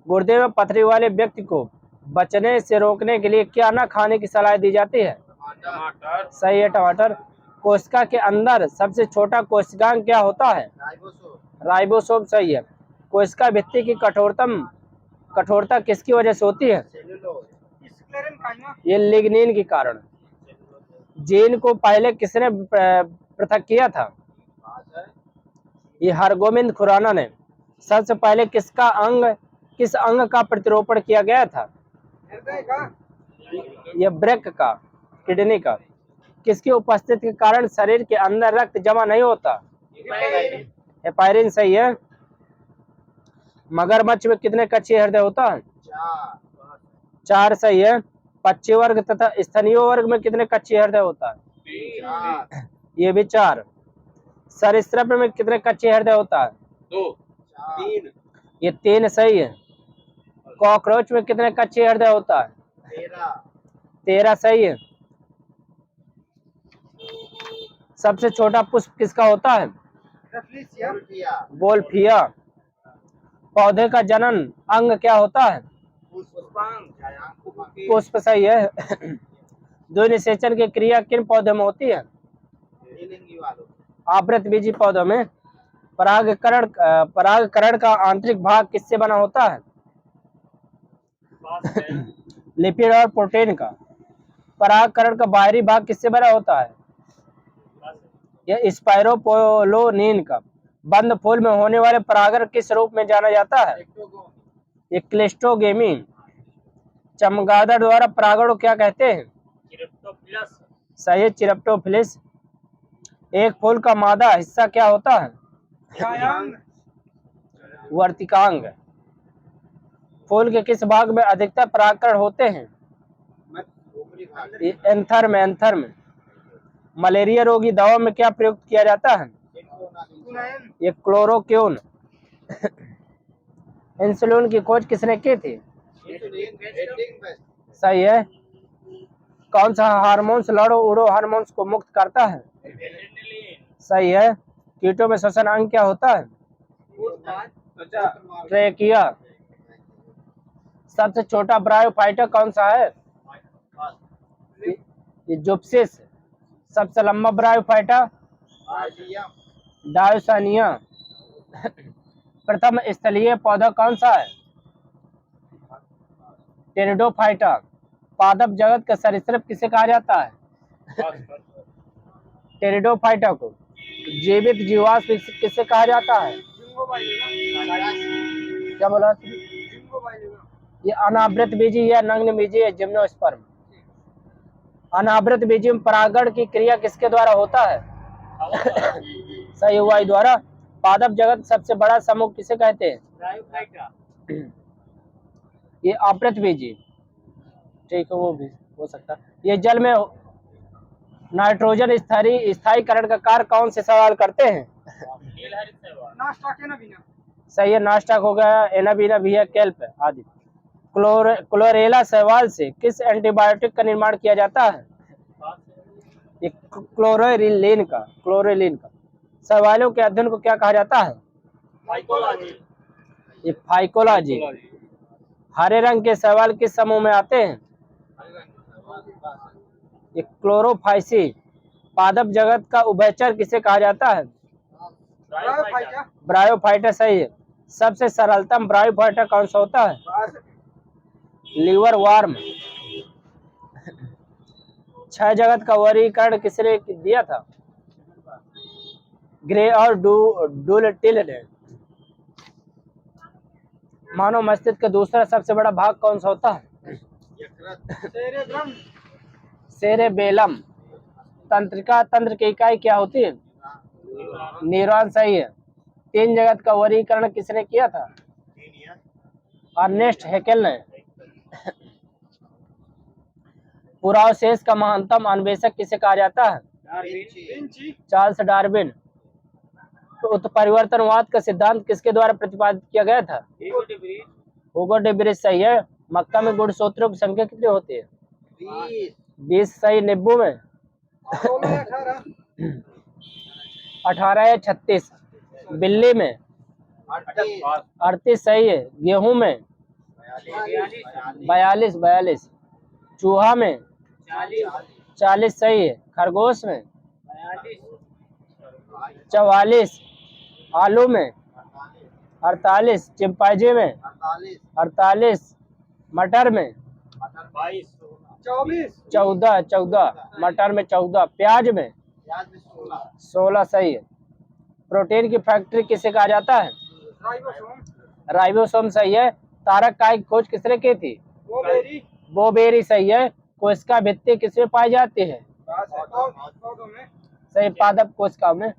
गुर्दे में पथरी वाले व्यक्ति को बचने से रोकने के लिए क्या न खाने की सलाह दी जाती है? सही है, टमाटर। कोशिका के अंदर सबसे छोटा कोशिकांग क्या होता है? राइबोसोम। सही है। कोशिका भित्ति की कठोरता किसकी वजह से होती है? ये लिग्निन के कारण। जीन को पहले किसने पृथक किया था? ये हरगोविंद खुराना ने। सबसे पहले किस अंग का प्रतिरोपण किया गया था? यह ब्रेक का, किडनी का। किसकी उपस्थिति के कारण शरीर के अंदर रक्त जमा नहीं होता? हेपारिन। सही है। मगरमच्छ में कितने कच्चे हृदय होता है? 4। सही है। पक्षी वर्ग तथा स्तनीय वर्ग में कितने कच्चे हृदय होता है? ये भी 4। सरीसृप में कितने कच्चे हृदय होता है?
2 3।
ये 3। सही है। कॉकरोच में कितने कच्चे हृदय होता है? 13 सही है। सबसे छोटा पुष्प किसका होता है?
रफलीसिया।
गोल्फिया। पौधे का जनन अंग क्या होता है?
पुष्पांग।
पुष्प सही है। द्विनिषेचन की क्रिया किन पौधों में होती है?
तेलंगी वालों।
आवृतबीजी पौधों में। परागकरण का आंतरिक भाग किससे बना होता है? लिपिड और प्रोटीन का। परागकरण का बाहरी भाग किससे बना होता है? यह स्पाइरोपोलोनिन का। बंद फूल में होने वाले परागण किस रूप में जाना जाता है? ये क्लिस्टोगेमी। चमगादड़ द्वारा परागण को क्या कहते हैं? सही है, चिरप्टोफिलिस। एक फूल का मादा हिस्सा क्या होता है? वर्तिकांग। फूल के किस भाग में अधिकतर परागकण होते हैं? एंथर में। मलेरिया रोगी दवा में क्या प्रयुक्त किया जाता है? ये क्लोरोक्विन। इंसुलिन की खोज किसने की थी? सही है। कौन सा हार्मोन्स लड़ो उड़ो हार्मोन्स को मुक्त करता है? सही है। कीटों में श्वसन अंग क्या होता है? ट्रेकिया। सबसे छोटा ब्रायोफाइटर कौन सा है? ये जुप्सिस। सबसे लंबा ब्रायोफाइटर? डायोसानिया। प्रथम स्थलीय पौधा कौन सा है? टेरिडोफाइटा। पादप जगत का सरीसृप किसे कहा जाता है? टेरिडोफाइटा को। जीवित जीवाश्म किसे कहा जाता है? क्या बोला? ये अनावृत बीजी या नग्न बीजी है? जिम्नोस्पर्म। अनावृत बीजी में परागण की क्रिया किसके द्वारा होता है? सही, वायु द्वारा। पादप जगत सबसे बड़ा समूह किसे कहते हैं? ये आवृत बीजी। ठीक है, वो भी हो सकता है। ये जल में नाइट्रोजन स्थायीकरण का कार्य कौन से सवाल करते हैं? सही है, नास्टाक हो गया, एनाबीना भी है, केल्प आदि। क्लोरेला शैवाल से किस एंटीबायोटिक का निर्माण किया जाता है? ये क्लोरेलिन का। शैवालों के अध्ययन को क्या कहा जाता है? ये फाइकोलॉजी। हरे रंग के शैवाल किस समूह में आते हैं? ये क्लोरोफाइसी। पादप जगत का उभयचर किसे कहा जाता है? ब्रायोफाइटा सही है। सबसे सरलतम ब्रायोफाइटा कौन सा होता है? Liver worm. छह जगत का वर्गीकरण किसने दिया था? ग्रे और डुलटिल ने। मानव मस्तिष्क का दूसरा सबसे बड़ा भाग कौन सा होता है? सेरेबेलम। तंत्र की इकाई क्या होती है? न्यूरॉन सही है। तीन जगत का वर्गीकरण किसने किया था? अर्नेस्ट हैकेल ने। पुरावशेष का महानतम अन्वेषक किसे कहा जाता है? Charles Darwin. तो उत्परिवर्तनवाद का सिद्धांत किसके द्वारा प्रतिपादित किया गया था? हुगो डे ब्रिज सही है। मक्का में गुणसूत्रों की संख्या कितनी होती है? 20 सही। नींबू में 18 या 36। बिल्ली में 38 सही है। गेहूं में 42। चूहा में 40 सही है। खरगोश में 44। आलू में 48। चिंपांजी में 48। मटर में 14। मटर में 14। प्याज में 16 सही है। प्रोटीन की फैक्ट्री किसे कहा जाता है? राइबोसोम सही है। तारक काय की खोज किसने की थी? बोबेरी सही है। कोशिका भित्ति किसमें पाई जाती है? सही, पादप कोशिका में।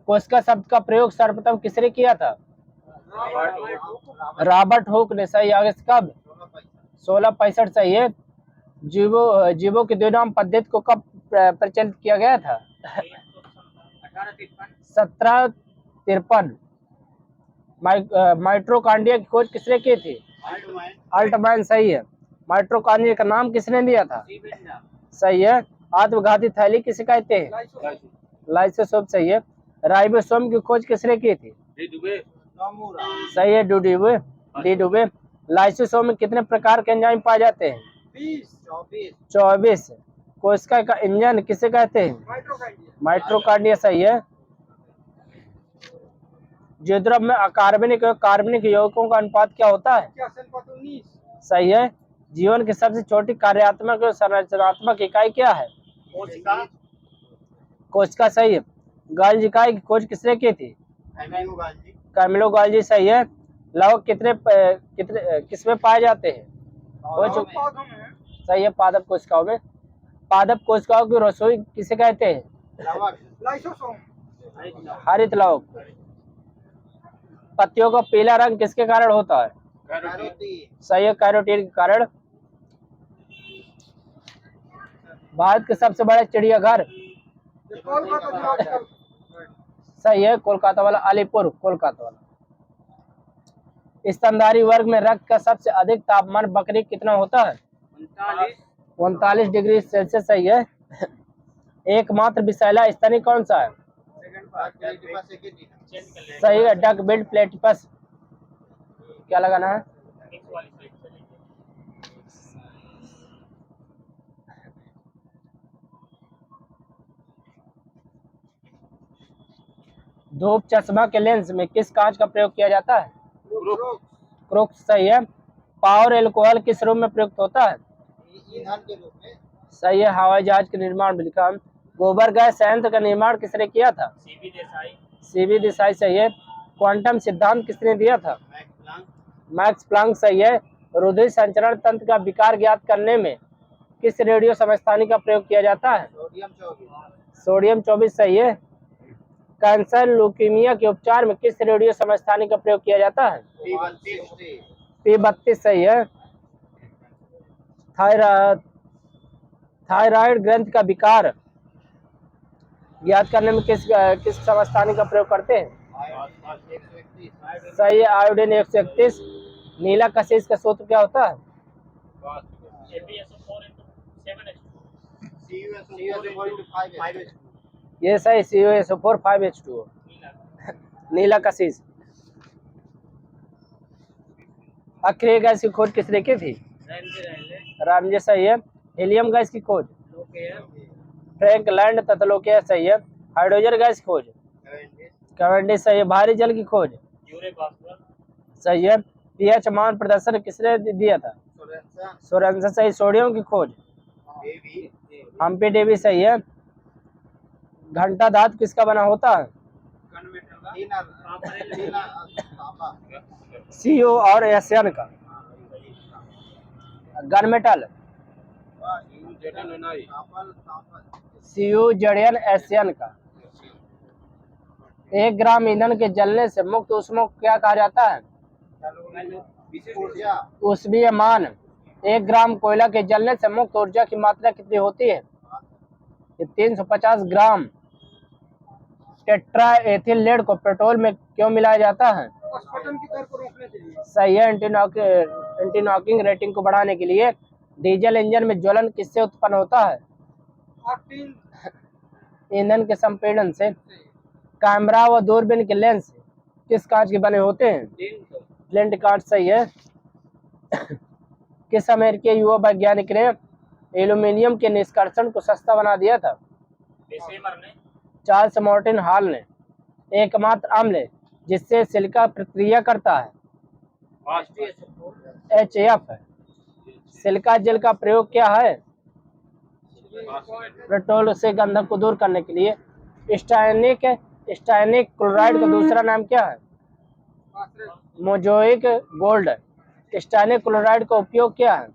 कोशिका शब्द का प्रयोग सर्वप्रथम किसने किया था? रॉबर्ट हुक ने। सही। अगस्त कब? 1665 सही है। जीवों की द्विनाम पद्धति को कब प्रचलित किया गया था? 1753। माइट्रोकांड्रिया की खोज किसने की थी? अल्टमैन सही है। माइट्रोकांड्रिया का नाम किसने दिया था? सही है। आत्मघाती थैली किसे कहते हैं? लाइसोसोम सही है। राइबोसोम की खोज किसने की थी? सही है, डी डुबे। लाइसोसोम में कितने प्रकार के एंजाइम पाए जाते हैं? 24। कोशिका का इंजन किसे कहते हैं? माइट्रोकांड्रिया सही है। द्विध्रुव में अकार्बनिक और कार्बनिक यौगिकों का अनुपात क्या होता है? सही है। जीवन की सबसे छोटी कार्यात्मक और संरचनात्मक इकाई क्या है? कोशिका सही है। गाल्जी इकाई की खोज किसने की थी? कैमिलो गाल्जी सही है। लवक किसमें पाए जाते हैं? सही है, पादप कोशिकाओं में। पादप कोशिकाओं की रसोई किसे कहते हैं? हरित लवक। पत्तियों का पीला रंग किसके कारण होता है? सही है, कैरोटीन के कारण। भारत के सबसे बड़े चिड़ियाघर? सही है, कोलकाता वाला, अलीपुर कोलकाता वाला। स्तनधारी वर्ग में रक्त का सबसे अधिक तापमान बकरी कितना होता है? 39 डिग्री सेल्सियस सही है। एकमात्र विषैला स्तनी कौन सा है? सही है, डक बिल्ड प्लेटिपस। क्या लगाना है? धूप चश्मा के लेंस में किस कांच का प्रयोग किया जाता है? क्रोक्स सही है। पावर एल्कोहल किस रूप में प्रयुक्त होता है?
ईंधन के रूप में।
सही है, हवाई जहाज के निर्माण में लिखा। गोबर गैस संयंत्र का निर्माण किसने किया था? सीवी देसाई सही है। क्वांटम सिद्धांत किसने दिया था? मैक्स प्लांक सही है। रुधिर संचरण तंत्र का विकार ज्ञात करने में किस रेडियो समस्थानिक का प्रयोग किया जाता है? सोडियम 24 सही है। कैंसर ल्यूकीमिया के उपचार में किस रेडियो समस्थानिक का प्रयोग किया जाता है? P32 सही है। थायराइड ग्रंथि का विकार ज्ञात करने में किस समस्थानिक का प्रयोग करते हैं? सही है, आयोडीन 131। नीला कशिश का सूत्र क्या होता है? ये सही, CuSO4 5H2O। नीला कशिश। अक्रिय गैस की खोज किसने की थी? रामजे सही है। हीलियम गैस की खोज? फ्रैंक लैंड तथा लोकिया सही है। हाइड्रोजन गैस की खोज? कैवेंडिश सही है। भारी जल की खोज? सही है। पीएच मान प्रदर्शन किसने दिया था? सोरेनसन सही। सोडियम की खोज? हम्पी डेवी सही है। घंटा धातु किसका बना होता है? CO और एशियन का। Gun metal? CuZn एशियन का। 1 ग्राम ईंधन के जलने से मुक्त ऊष्मा को क्या कहा जाता है? ऊष्मीय मान। 1 ग्राम कोयला के जलने से मुक्त ऊर्जा की मात्रा कितनी होती है? 350 ग्राम। टेट्रा एथिल लेड को पेट्रोल में क्यों मिलाया जाता है? सही है, एंटी नॉकिंग रेटिंग को बढ़ाने के लिए। डीजल इंजन में ज्वलन किससे उत्पन्न होता है? ईंधन के संपीड़न से। कैमरा व दूरबीन के लेंस किस कांच के बने होते हैं? फ्लिंट कांच सही है। किस अमेरिकी युवा वैज्ञानिक ने एल्यूमीनियम के निष्कर्षण को सस्ता बना दिया था? चार्ल्स मार्टिन हॉल ने। एकमात्र अम्ल जिससे सिलिका प्रतिक्रिया करता है? HF। सिलिका जेल का प्रयोग क्या है? पेट्रोल से गंधक को दूर करने के लिए। स्टाइनिक क्लोराइड का दूसरा नाम क्या है? मोजोइक गोल्ड। स्टाइनिक क्लोराइड का उपयोग क्या है?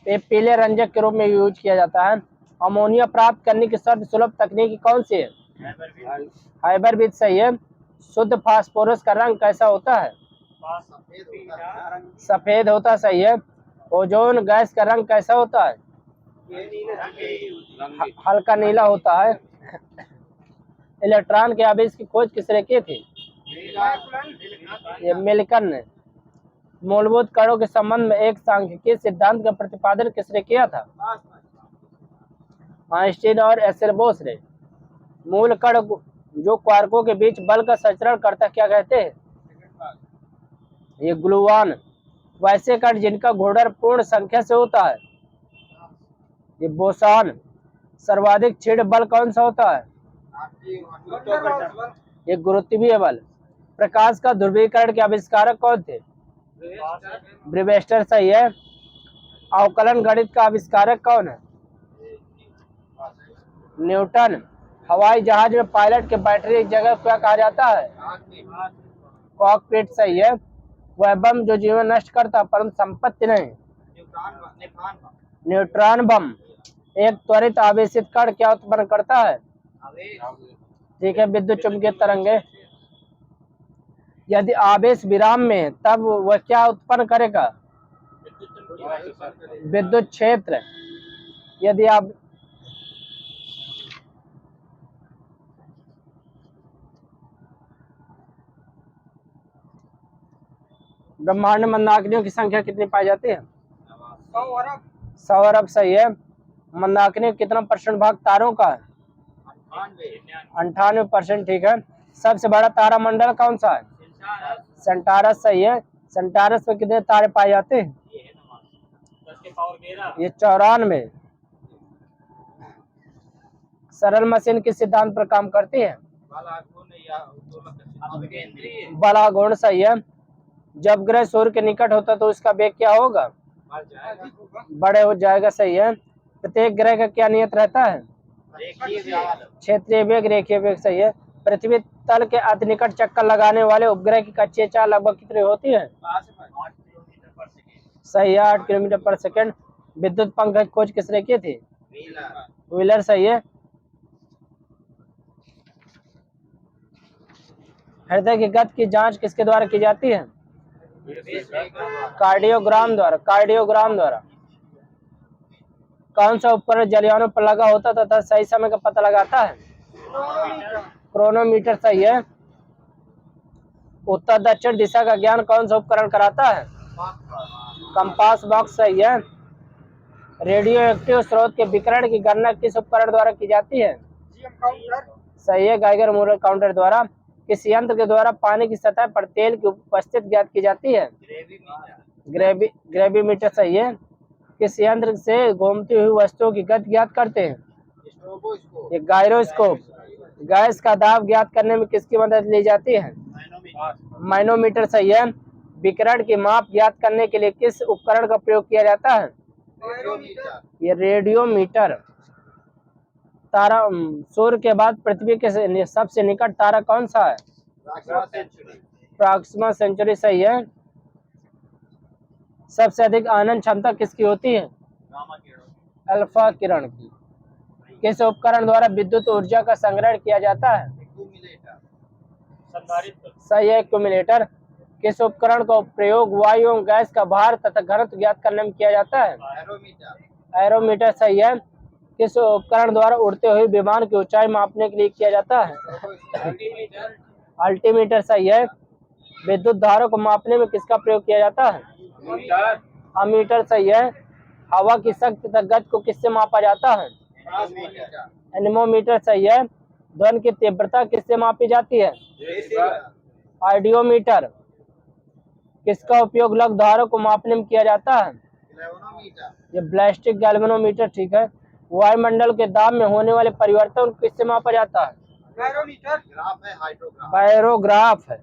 ये पीले रंजक के रूप में यूज किया जाता है। अमोनिया प्राप्त करने की सर्वसुलभ तकनीक कौन सी है? हाइबरबीज सही है। शुद्ध फास्फोरस का रंग कैसा होता है? सफेद होता सही है। ओजोन गैस का रंग कैसा होता है? हल्का नीला होता है। इलेक्ट्रॉन के आवेश की खोज किसने की थी? ये मिल्टन ने। मूलभूत कणों के संबंध में एक सांख्यिकीय सिद्धांत का प्रतिपादन किसने किया था? आइंस्टीन और एसेल्बोस ने। मूल कण जो क्वार्कों के बीच बल का संचरण करता क्या कहते हैं? ये ग्लूऑन। वैसे कण जिनका घूर्णन पूर्ण संख्या से होता है? ये बोसॉन। सर्वाधिक क्षीण बल कौन सा होता है? ये गुरुत्वीय बल। प्रकाश का ध्रुवीकरण के आविष्कारक कौन थे? ब्रीवेस्टर सही है। अवकलन गणित का आविष्कारक कौन है? न्यूटन। हवाई जहाज में पायलट के बैठने की जगह क्या कहा जाता है? कॉकपिट सही है। वह बम जो जीवन नष्ट करता परंतु संपत्ति नहीं? न्यूट्रॉन बम। एक त्वरित आवेशित कण क्या उत्पन्न करता है? ठीक है, विद्युत चुंबकीय तरंगे। यदि आवेश विराम में है तब वह क्या उत्पन्न करेगा? विद्युत क्षेत्र। यदि आप ब्रह्मांड में मंदाकिनियों की संख्या कितनी पाई जाती है? 100 अरब सही है। मंदाकिनी कितना % भाग तारों का है? 98%। ठीक है। सबसे बड़ा तारा मंडल कौन सा है? सेंटारस सही है। सेंटारस में कितने तारे पाए जाते हैं? ये 94। सरल मशीन किस सिद्धांत पर काम करती है? बलागुण सही है। जब ग्रह सूर्य के निकट होता तो उसका वेग क्या होगा? बड़े हो जाएगा सही है। प्रत्येक ग्रह का क्या नियत रहता है? क्षेत्रीय वेग, रेखीय वेग सही है। पृथ्वी तल के अति निकट चक्कर लगाने वाले उपग्रह की कक्षीय चाल लगभग कितनी होती है? सही है, 8 किलोमीटर पर सेकंड। विद्युत पंख की खोज किसने की थी? व्हीलर सही है। हृदय की गति की जांच किसके द्वारा की जाती है? कार्डियोग्राम द्वारा। कार्डियोग्राम द्वारा। कौन सा उपकरण जलयानों पर लगा होता तथा सही समय का पता लगाता है? क्रोनोमीटर सही है। उत्तर दक्षिण दिशा का ज्ञान कौन सा उपकरण कराता है? कंपास बॉक्स सही है। रेडियो एक्टिव स्रोत के विकिरण की गणना किस उपकरण द्वारा की जाती है? सही है, गाइगर मूलर काउंटर द्वारा। किस यंत्र के द्वारा पानी की सतह पर तेल की उपस्थिति ज्ञात की जाती है? ग्रेविमीटर सही है। किस यंत्र से घूमती हुई वस्तुओं की गति ज्ञात करते हैं? ये गायरोस्कोप। गैस का दाब ज्ञात करने में किसकी मदद ली जाती है? मैनोमीटर सही है। विकिरण की माप ज्ञात करने के लिए किस उपकरण का प्रयोग किया जाता है? ये रेडियोमीटर। तारा सूर्य के बाद पृथ्वी के सबसे निकट तारा कौन सा है? प्रॉक्सिमा सेंचुरी सही है। सबसे अधिक आनन क्षमता किसकी होती है? अल्फा किरण की। किस उपकरण द्वारा विद्युत ऊर्जा का संग्रहण किया जाता है? सही है, एक्यूमुलेटर। किस उपकरण का प्रयोग वायु एवं गैस का भार तथा घनत्व ज्ञात करने में किया जाता है? एरोमीटर सही है। किस उपकरण द्वारा उड़ते हुए विमान की ऊंचाई मापने के लिए किया जाता है? अल्टीमीटर सही है। विद्युत धारा को मापने में किसका प्रयोग किया जाता है? अमीटर सही है। हवा की शक्ति तथा गति को किससे मापा जाता है? एनेमोमीटर सही है। ध्वनि की तीव्रता किससे मापी जाती है? आइडियोमीटर। किसका उपयोग लघु धारा को मापने में किया जाता है? ये ब्लास्टिक गैल्वेनोमीटर। ठीक है। वायुमंडल के दाब में होने वाले परिवर्तन किससे मापा जाता है? बायरोग्राफ है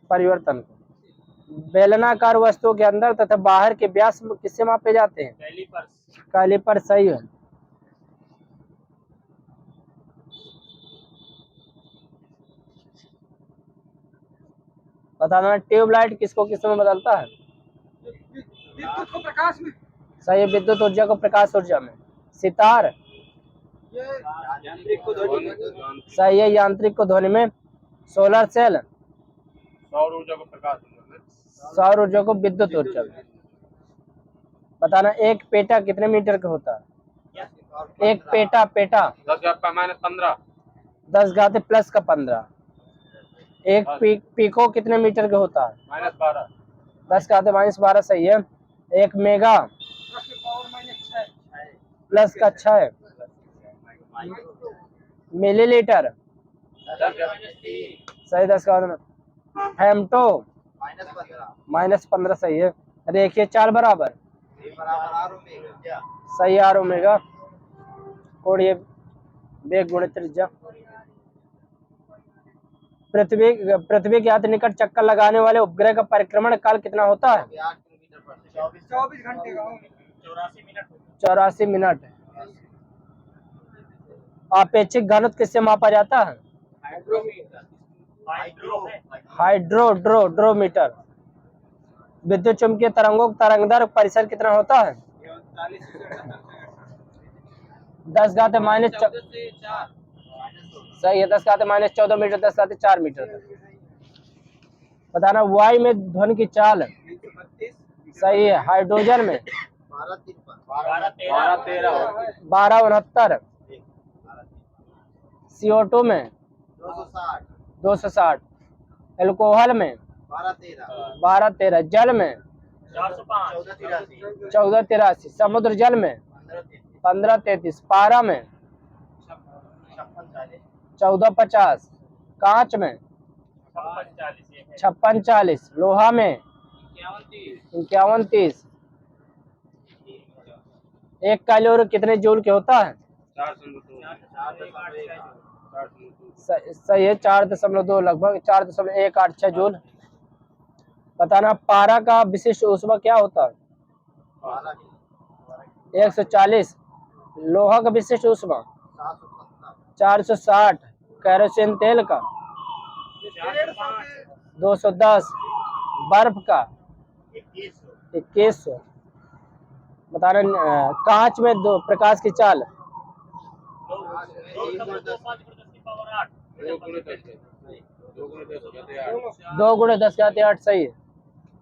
परिवर्तन को। बेलनाकार वस्तुओं के अंदर तथा बाहर के व्यास किससे मापे जाते हैं? कैलिपर सही है। बताना ट्यूबलाइट किसको किस में बदलता है?
विद्युत को प्रकाश में।
सही है, विद्युत ऊर्जा को प्रकाश ऊर्जा में। सितार।
यांत्रिक को ध्वनि में।
सही है, यांत्रिक को ध्वनि में। Solar cell.
सौर ऊर्जा को प्रकाश में।
सौर ऊर्जा को विद्युत ऊर्जा में। बताना एक पेटा कितने मीटर का होता है? एक पेटा।
10 का -15।
10 घाते +15। एक पिको कितने मीटर का होता है?
-12।
10 का -12 सही है। एक मेगा
10⁻⁶
प्लस का 6 मिलीलीटर सही। 10 का फेम्टो -15 सही है। रेखीय चाल बराबर सही आर ओमेगा कोणीय वेग गुणित त्रिज्या। पृथ्वी के अति निकट चक्कर लगाने वाले उपग्रह का परिक्रमण काल कितना होता है?
24 घंटे का
84 मिनट। आपेक्षिक घनत्व किससे मापा जाता है? हाइड्रोमीटर। विद्युत चुम्बकीय तरंगों का तरंगदैर्घ्य परिसर कितना होता है? 10 घात माइनस सही है। 10 घात -14 मीटर। 10 घात 4 मीटर। बताना वायु में ध्वनि की चाल सही है। हाइड्रोजन में 1269। CO2 में 260। एल्कोहल में 1213। जल में 1483। समुद्र जल में 1533। पारा में 1450। कांच में 5640। लोहा में 5130। एक कैलोरी कितने जूल के होता है?
4
सही है। 4.2 लगभग 4.186 जूल। बताना पारा का विशिष्ट ऊष्मा क्या होता है? 140। लोहा का विशिष्ट ऊष्मा 460। कैरोसिन तेल का 210। बर्फ का 2100। बताना कांच में दो प्रकाश की चाल 2 गुणे 10 के 8 सही है।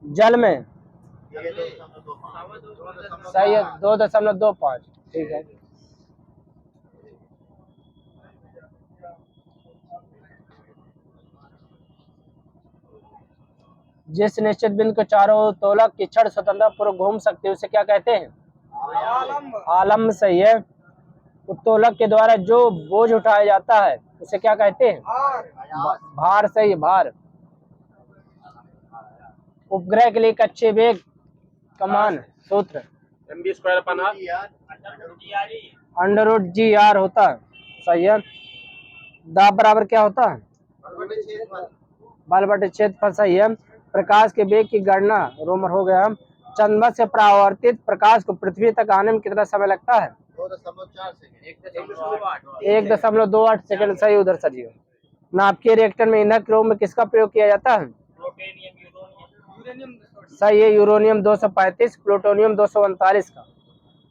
जल में सही है 2.25। ठीक है। जिस निश्चित बिंदु के चारों ओर तोलक की छड़ स्वतंत्रता पूर्वक घूम सकती है उसे क्या कहते हैं? आलम्ब सही है। उत्तोलक के द्वारा जो बोझ उठाया जाता है उसे क्या कहते हैं? भार सही है। भार। उपग्रह के लिए कच्चे वेग कमान सूत्र
mv²/r
√GR होता है सही है। दाब बराबर क्या होता है? बल बटे क्षेत्रफल सही है। प्रकाश के वेग की गणना रोमर हो गया। चंद्रमा से परावर्तित प्रकाश को पृथ्वी तक आने में कितना समय लगता है? 1.28 सेकंड सही। उधर सर नाभिकीय रिएक्टर में ईंधन के रूप में किसका प्रयोग किया जाता है? सही है। यूरेनियम 235 प्लूटोनियम 239 का।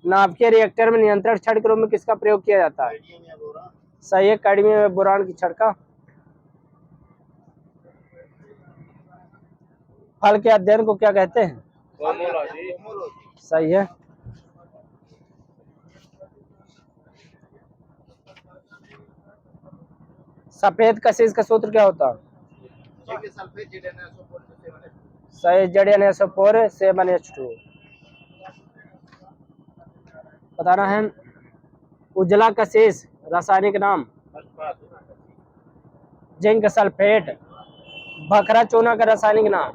नाभिकीय रिएक्टर में नियंत्रण छड़ के रूप में किसका प्रयोग किया जाता है? सही है। कैडमियम में बोरान की छड़ का। फल के अध्ययन को क्या कहते हैं? सही है। सफेद कशिश का सूत्र क्या होता है? सही। ZnSO4 7H2। बताना है उजला कशिश रासायनिक नाम जिंक सल्फेट। भखरा चूना का रासायनिक नाम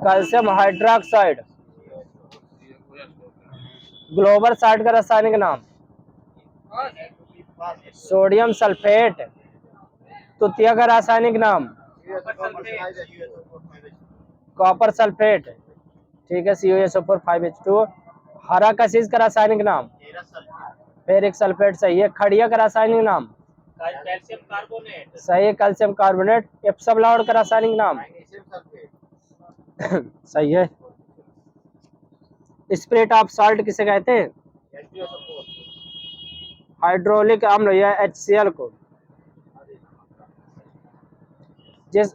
कैल्शियम हाइड्रोक्साइड। ग्लोबल साल्ट का रासायनिक नाम सोडियम सल्फेट। तुतिया का रासायनिक नाम कॉपर सल्फेट। ठीक है। CuSO4 5H2। हरा कशिश का रासायनिक नाम फेरिक सल्फेट सही है। खड़िया का रासायनिक नाम
कैल्शियम कार्बोनेट
सही है। Calcium carbonate. एप्सम लाउड का रासायनिक नाम सही है। स्पिरिट ऑफ सॉल्ट किसे कहते हैं? हाइड्रोलिक अम्ल या HCl को। जिस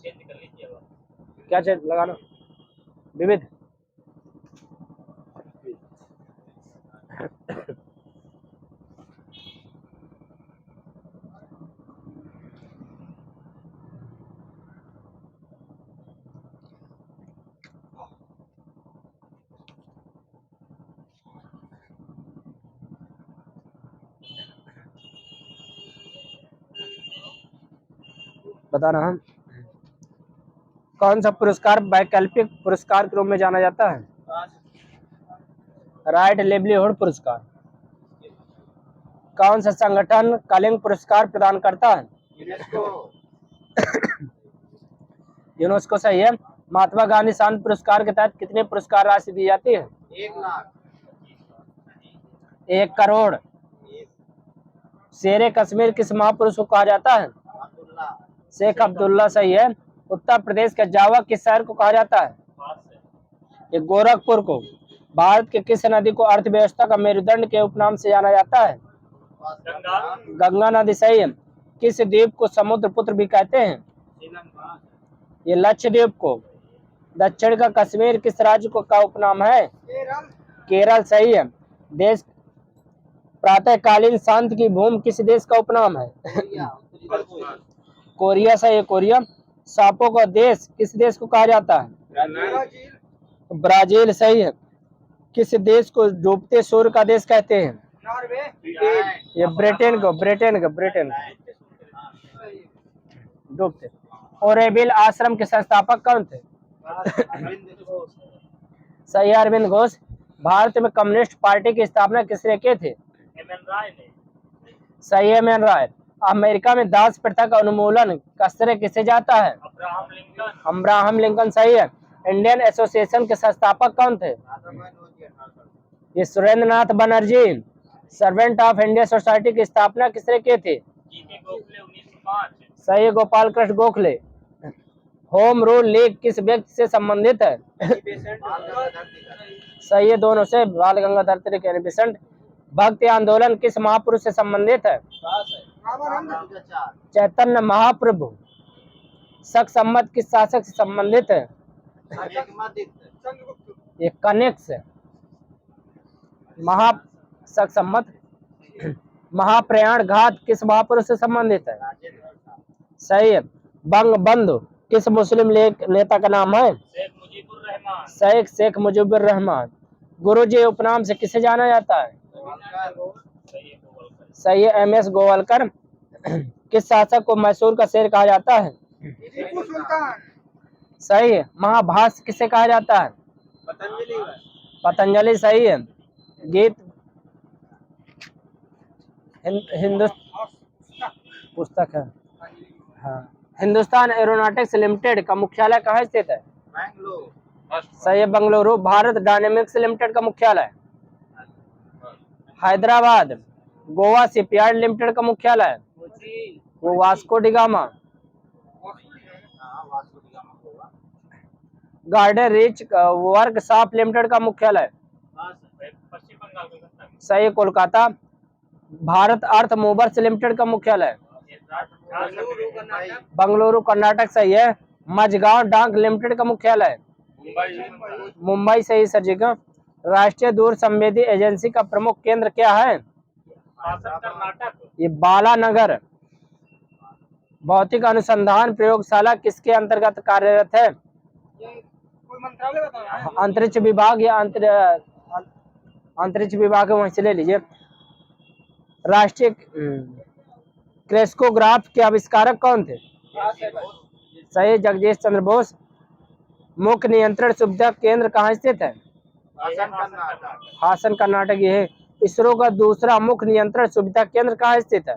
चेंज कर लीजिए अब।
क्या चेंज लगाना? विविध। बताना हम कौन सा पुरस्कार वैकल्पिक पुरस्कार के रूप में जाना जाता है? राइट लिवलीहुड पुरस्कार। कौन सा संगठन कलिंग पुरस्कार प्रदान करता है? यूनेस्को सही है। महात्मा गांधी शांति पुरस्कार के तहत कितने पुरस्कार राशि दी जाती है?
1 लाख।
1 करोड़। शेरे कश्मीर किस महापुरुष को कहा जाता है? शेख अब्दुल्ला सही है। उत्तर प्रदेश का जावा किस शहर को कहा जाता है? ये गोरखपुर को। भारत के किस नदी को अर्थव्यवस्था का मेरुदंड के उपनाम से जाना जाता है? गंगा नदी सही है। किस द्वीप को समुद्र पुत्र भी कहते हैं? ये लक्षद्वीप को। दक्षिण का कश्मीर किस राज्य को का उपनाम है? केरल सही है। देश प्रातःकालीन शांति की भूमि किस देश का उपनाम है? कोरिया सही है। कोरिया। सांपों का देश किस देश को कहा जाता है? ब्राजील सही है। किस देश को डूबते सूर्य का देश कहते हैं? ये ब्रिटेन को। ब्रिटेन डूबते। ओरेविल आश्रम के संस्थापक कौन थे? सही है, अरविंद घोष। भारत में कम्युनिस्ट पार्टी की स्थापना किसने की थी? सही है, एम.एन. राय। अमेरिका में दास प्रथा का उन्मूलन का श्रेय किसे जाता है? अब्राहम लिंकन सही है। इंडियन एसोसिएशन के संस्थापक कौन थे? ये Surendra Nath Banerjee. Servant of India society की स्थापना किसने की थी? सही है, Gopal Krishna Gokhale. Home rule league किस व्यक्ति से संबंधित है? सही है, दोनों से। बाल गंगाधर तिलक यानी बेसेंट। भक्ति आंदोलन किस महापुरुष से संबंधित है? चैतन्य महाप्रभु। शक सम्मत किस शासक से संबंधित है? ये कनिष्क। शक सम्मत। महाप्रयाण घात किस महापुरुष से संबंधित है? सही है। बंग बंधु किस मुस्लिम लीग नेता का नाम है? शेख मुजीबुर रहमान। गुरुजी उपनाम से किसे जाना जाता है? सही है, एम.एस. गोवालकर। किस शासक को मैसूर का शेर कहा जाता है? सही है। महाभाष्य किसे कहा जाता है? पतंजलि सही है। गीत पुस्तक है। हाँ। हिंदुस्तान एरोनॉटिक्स लिमिटेड का मुख्यालय कहाँ स्थित है? सही है, बंगलुरु। भारत डायनेमिक्स लिमिटेड का मुख्यालय हैदराबाद। गोवा शिपयार्ड लिमिटेड का मुख्यालय वो Vasco da Gama. Garden rich workshop limited का मुख्यालय सही, कोलकाता। भारत अर्थ मूवर्स लिमिटेड का मुख्यालय बंगलुरु कर्नाटक सही है। मझगांव डाक लिमिटेड का मुख्यालय मुंबई सही सर जी का। राष्ट्रीय दूर संवेदी एजेंसी का प्रमुख केंद्र क्या है? ये बालानगर। भौतिक अनुसंधान प्रयोगशाला किसके अंतर्गत कार्यरत है? अंतरिक्ष विभाग या अंतरिक्ष विभाग है, वहीं से ले लीजिए। राष्ट्रीय क्रेस्कोग्राफ के आविष्कारक कौन थे? सही, जगदीश चंद्र बोस। मुख्य नियंत्रण सुविधा केंद्र कहाँ स्थित है? हासन कर्नाटक। ये है। इसरो का दूसरा मुख्य नियंत्रण सुविधा केंद्र कहाँ स्थित है?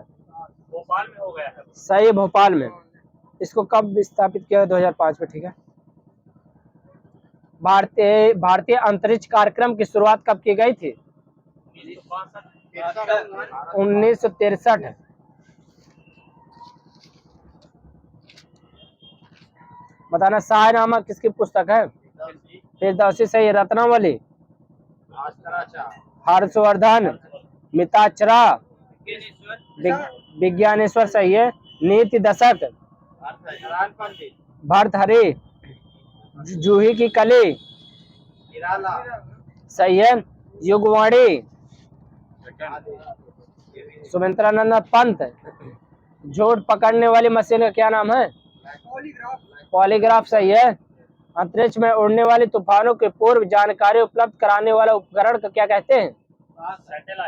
भोपाल में हो गया है।
सही, भोपाल में। इसको कब स्थापित किया? 2005 में। ठीक है। भारतीय अंतरिक्ष कार्यक्रम की शुरुआत कब की गई थी? 1963। बताना शाहनामा किसकी पुस्तक है? फिरदौसी सही। रत्नावली हर्षवर्धन। मिताक्षरा विज्ञानेश्वर सही है। नीति दशक भर्तहरि। जूही की कली सही है। युगवाणी सुमित्रानंद पंत। झूठ पकड़ने वाली मशीन का क्या नाम है? पॉलीग्राफ सही है। अंतरिक्ष में उड़ने वाली तूफानों की पूर्व जानकारी उपलब्ध कराने वाला उपकरण को क्या कहते हैं?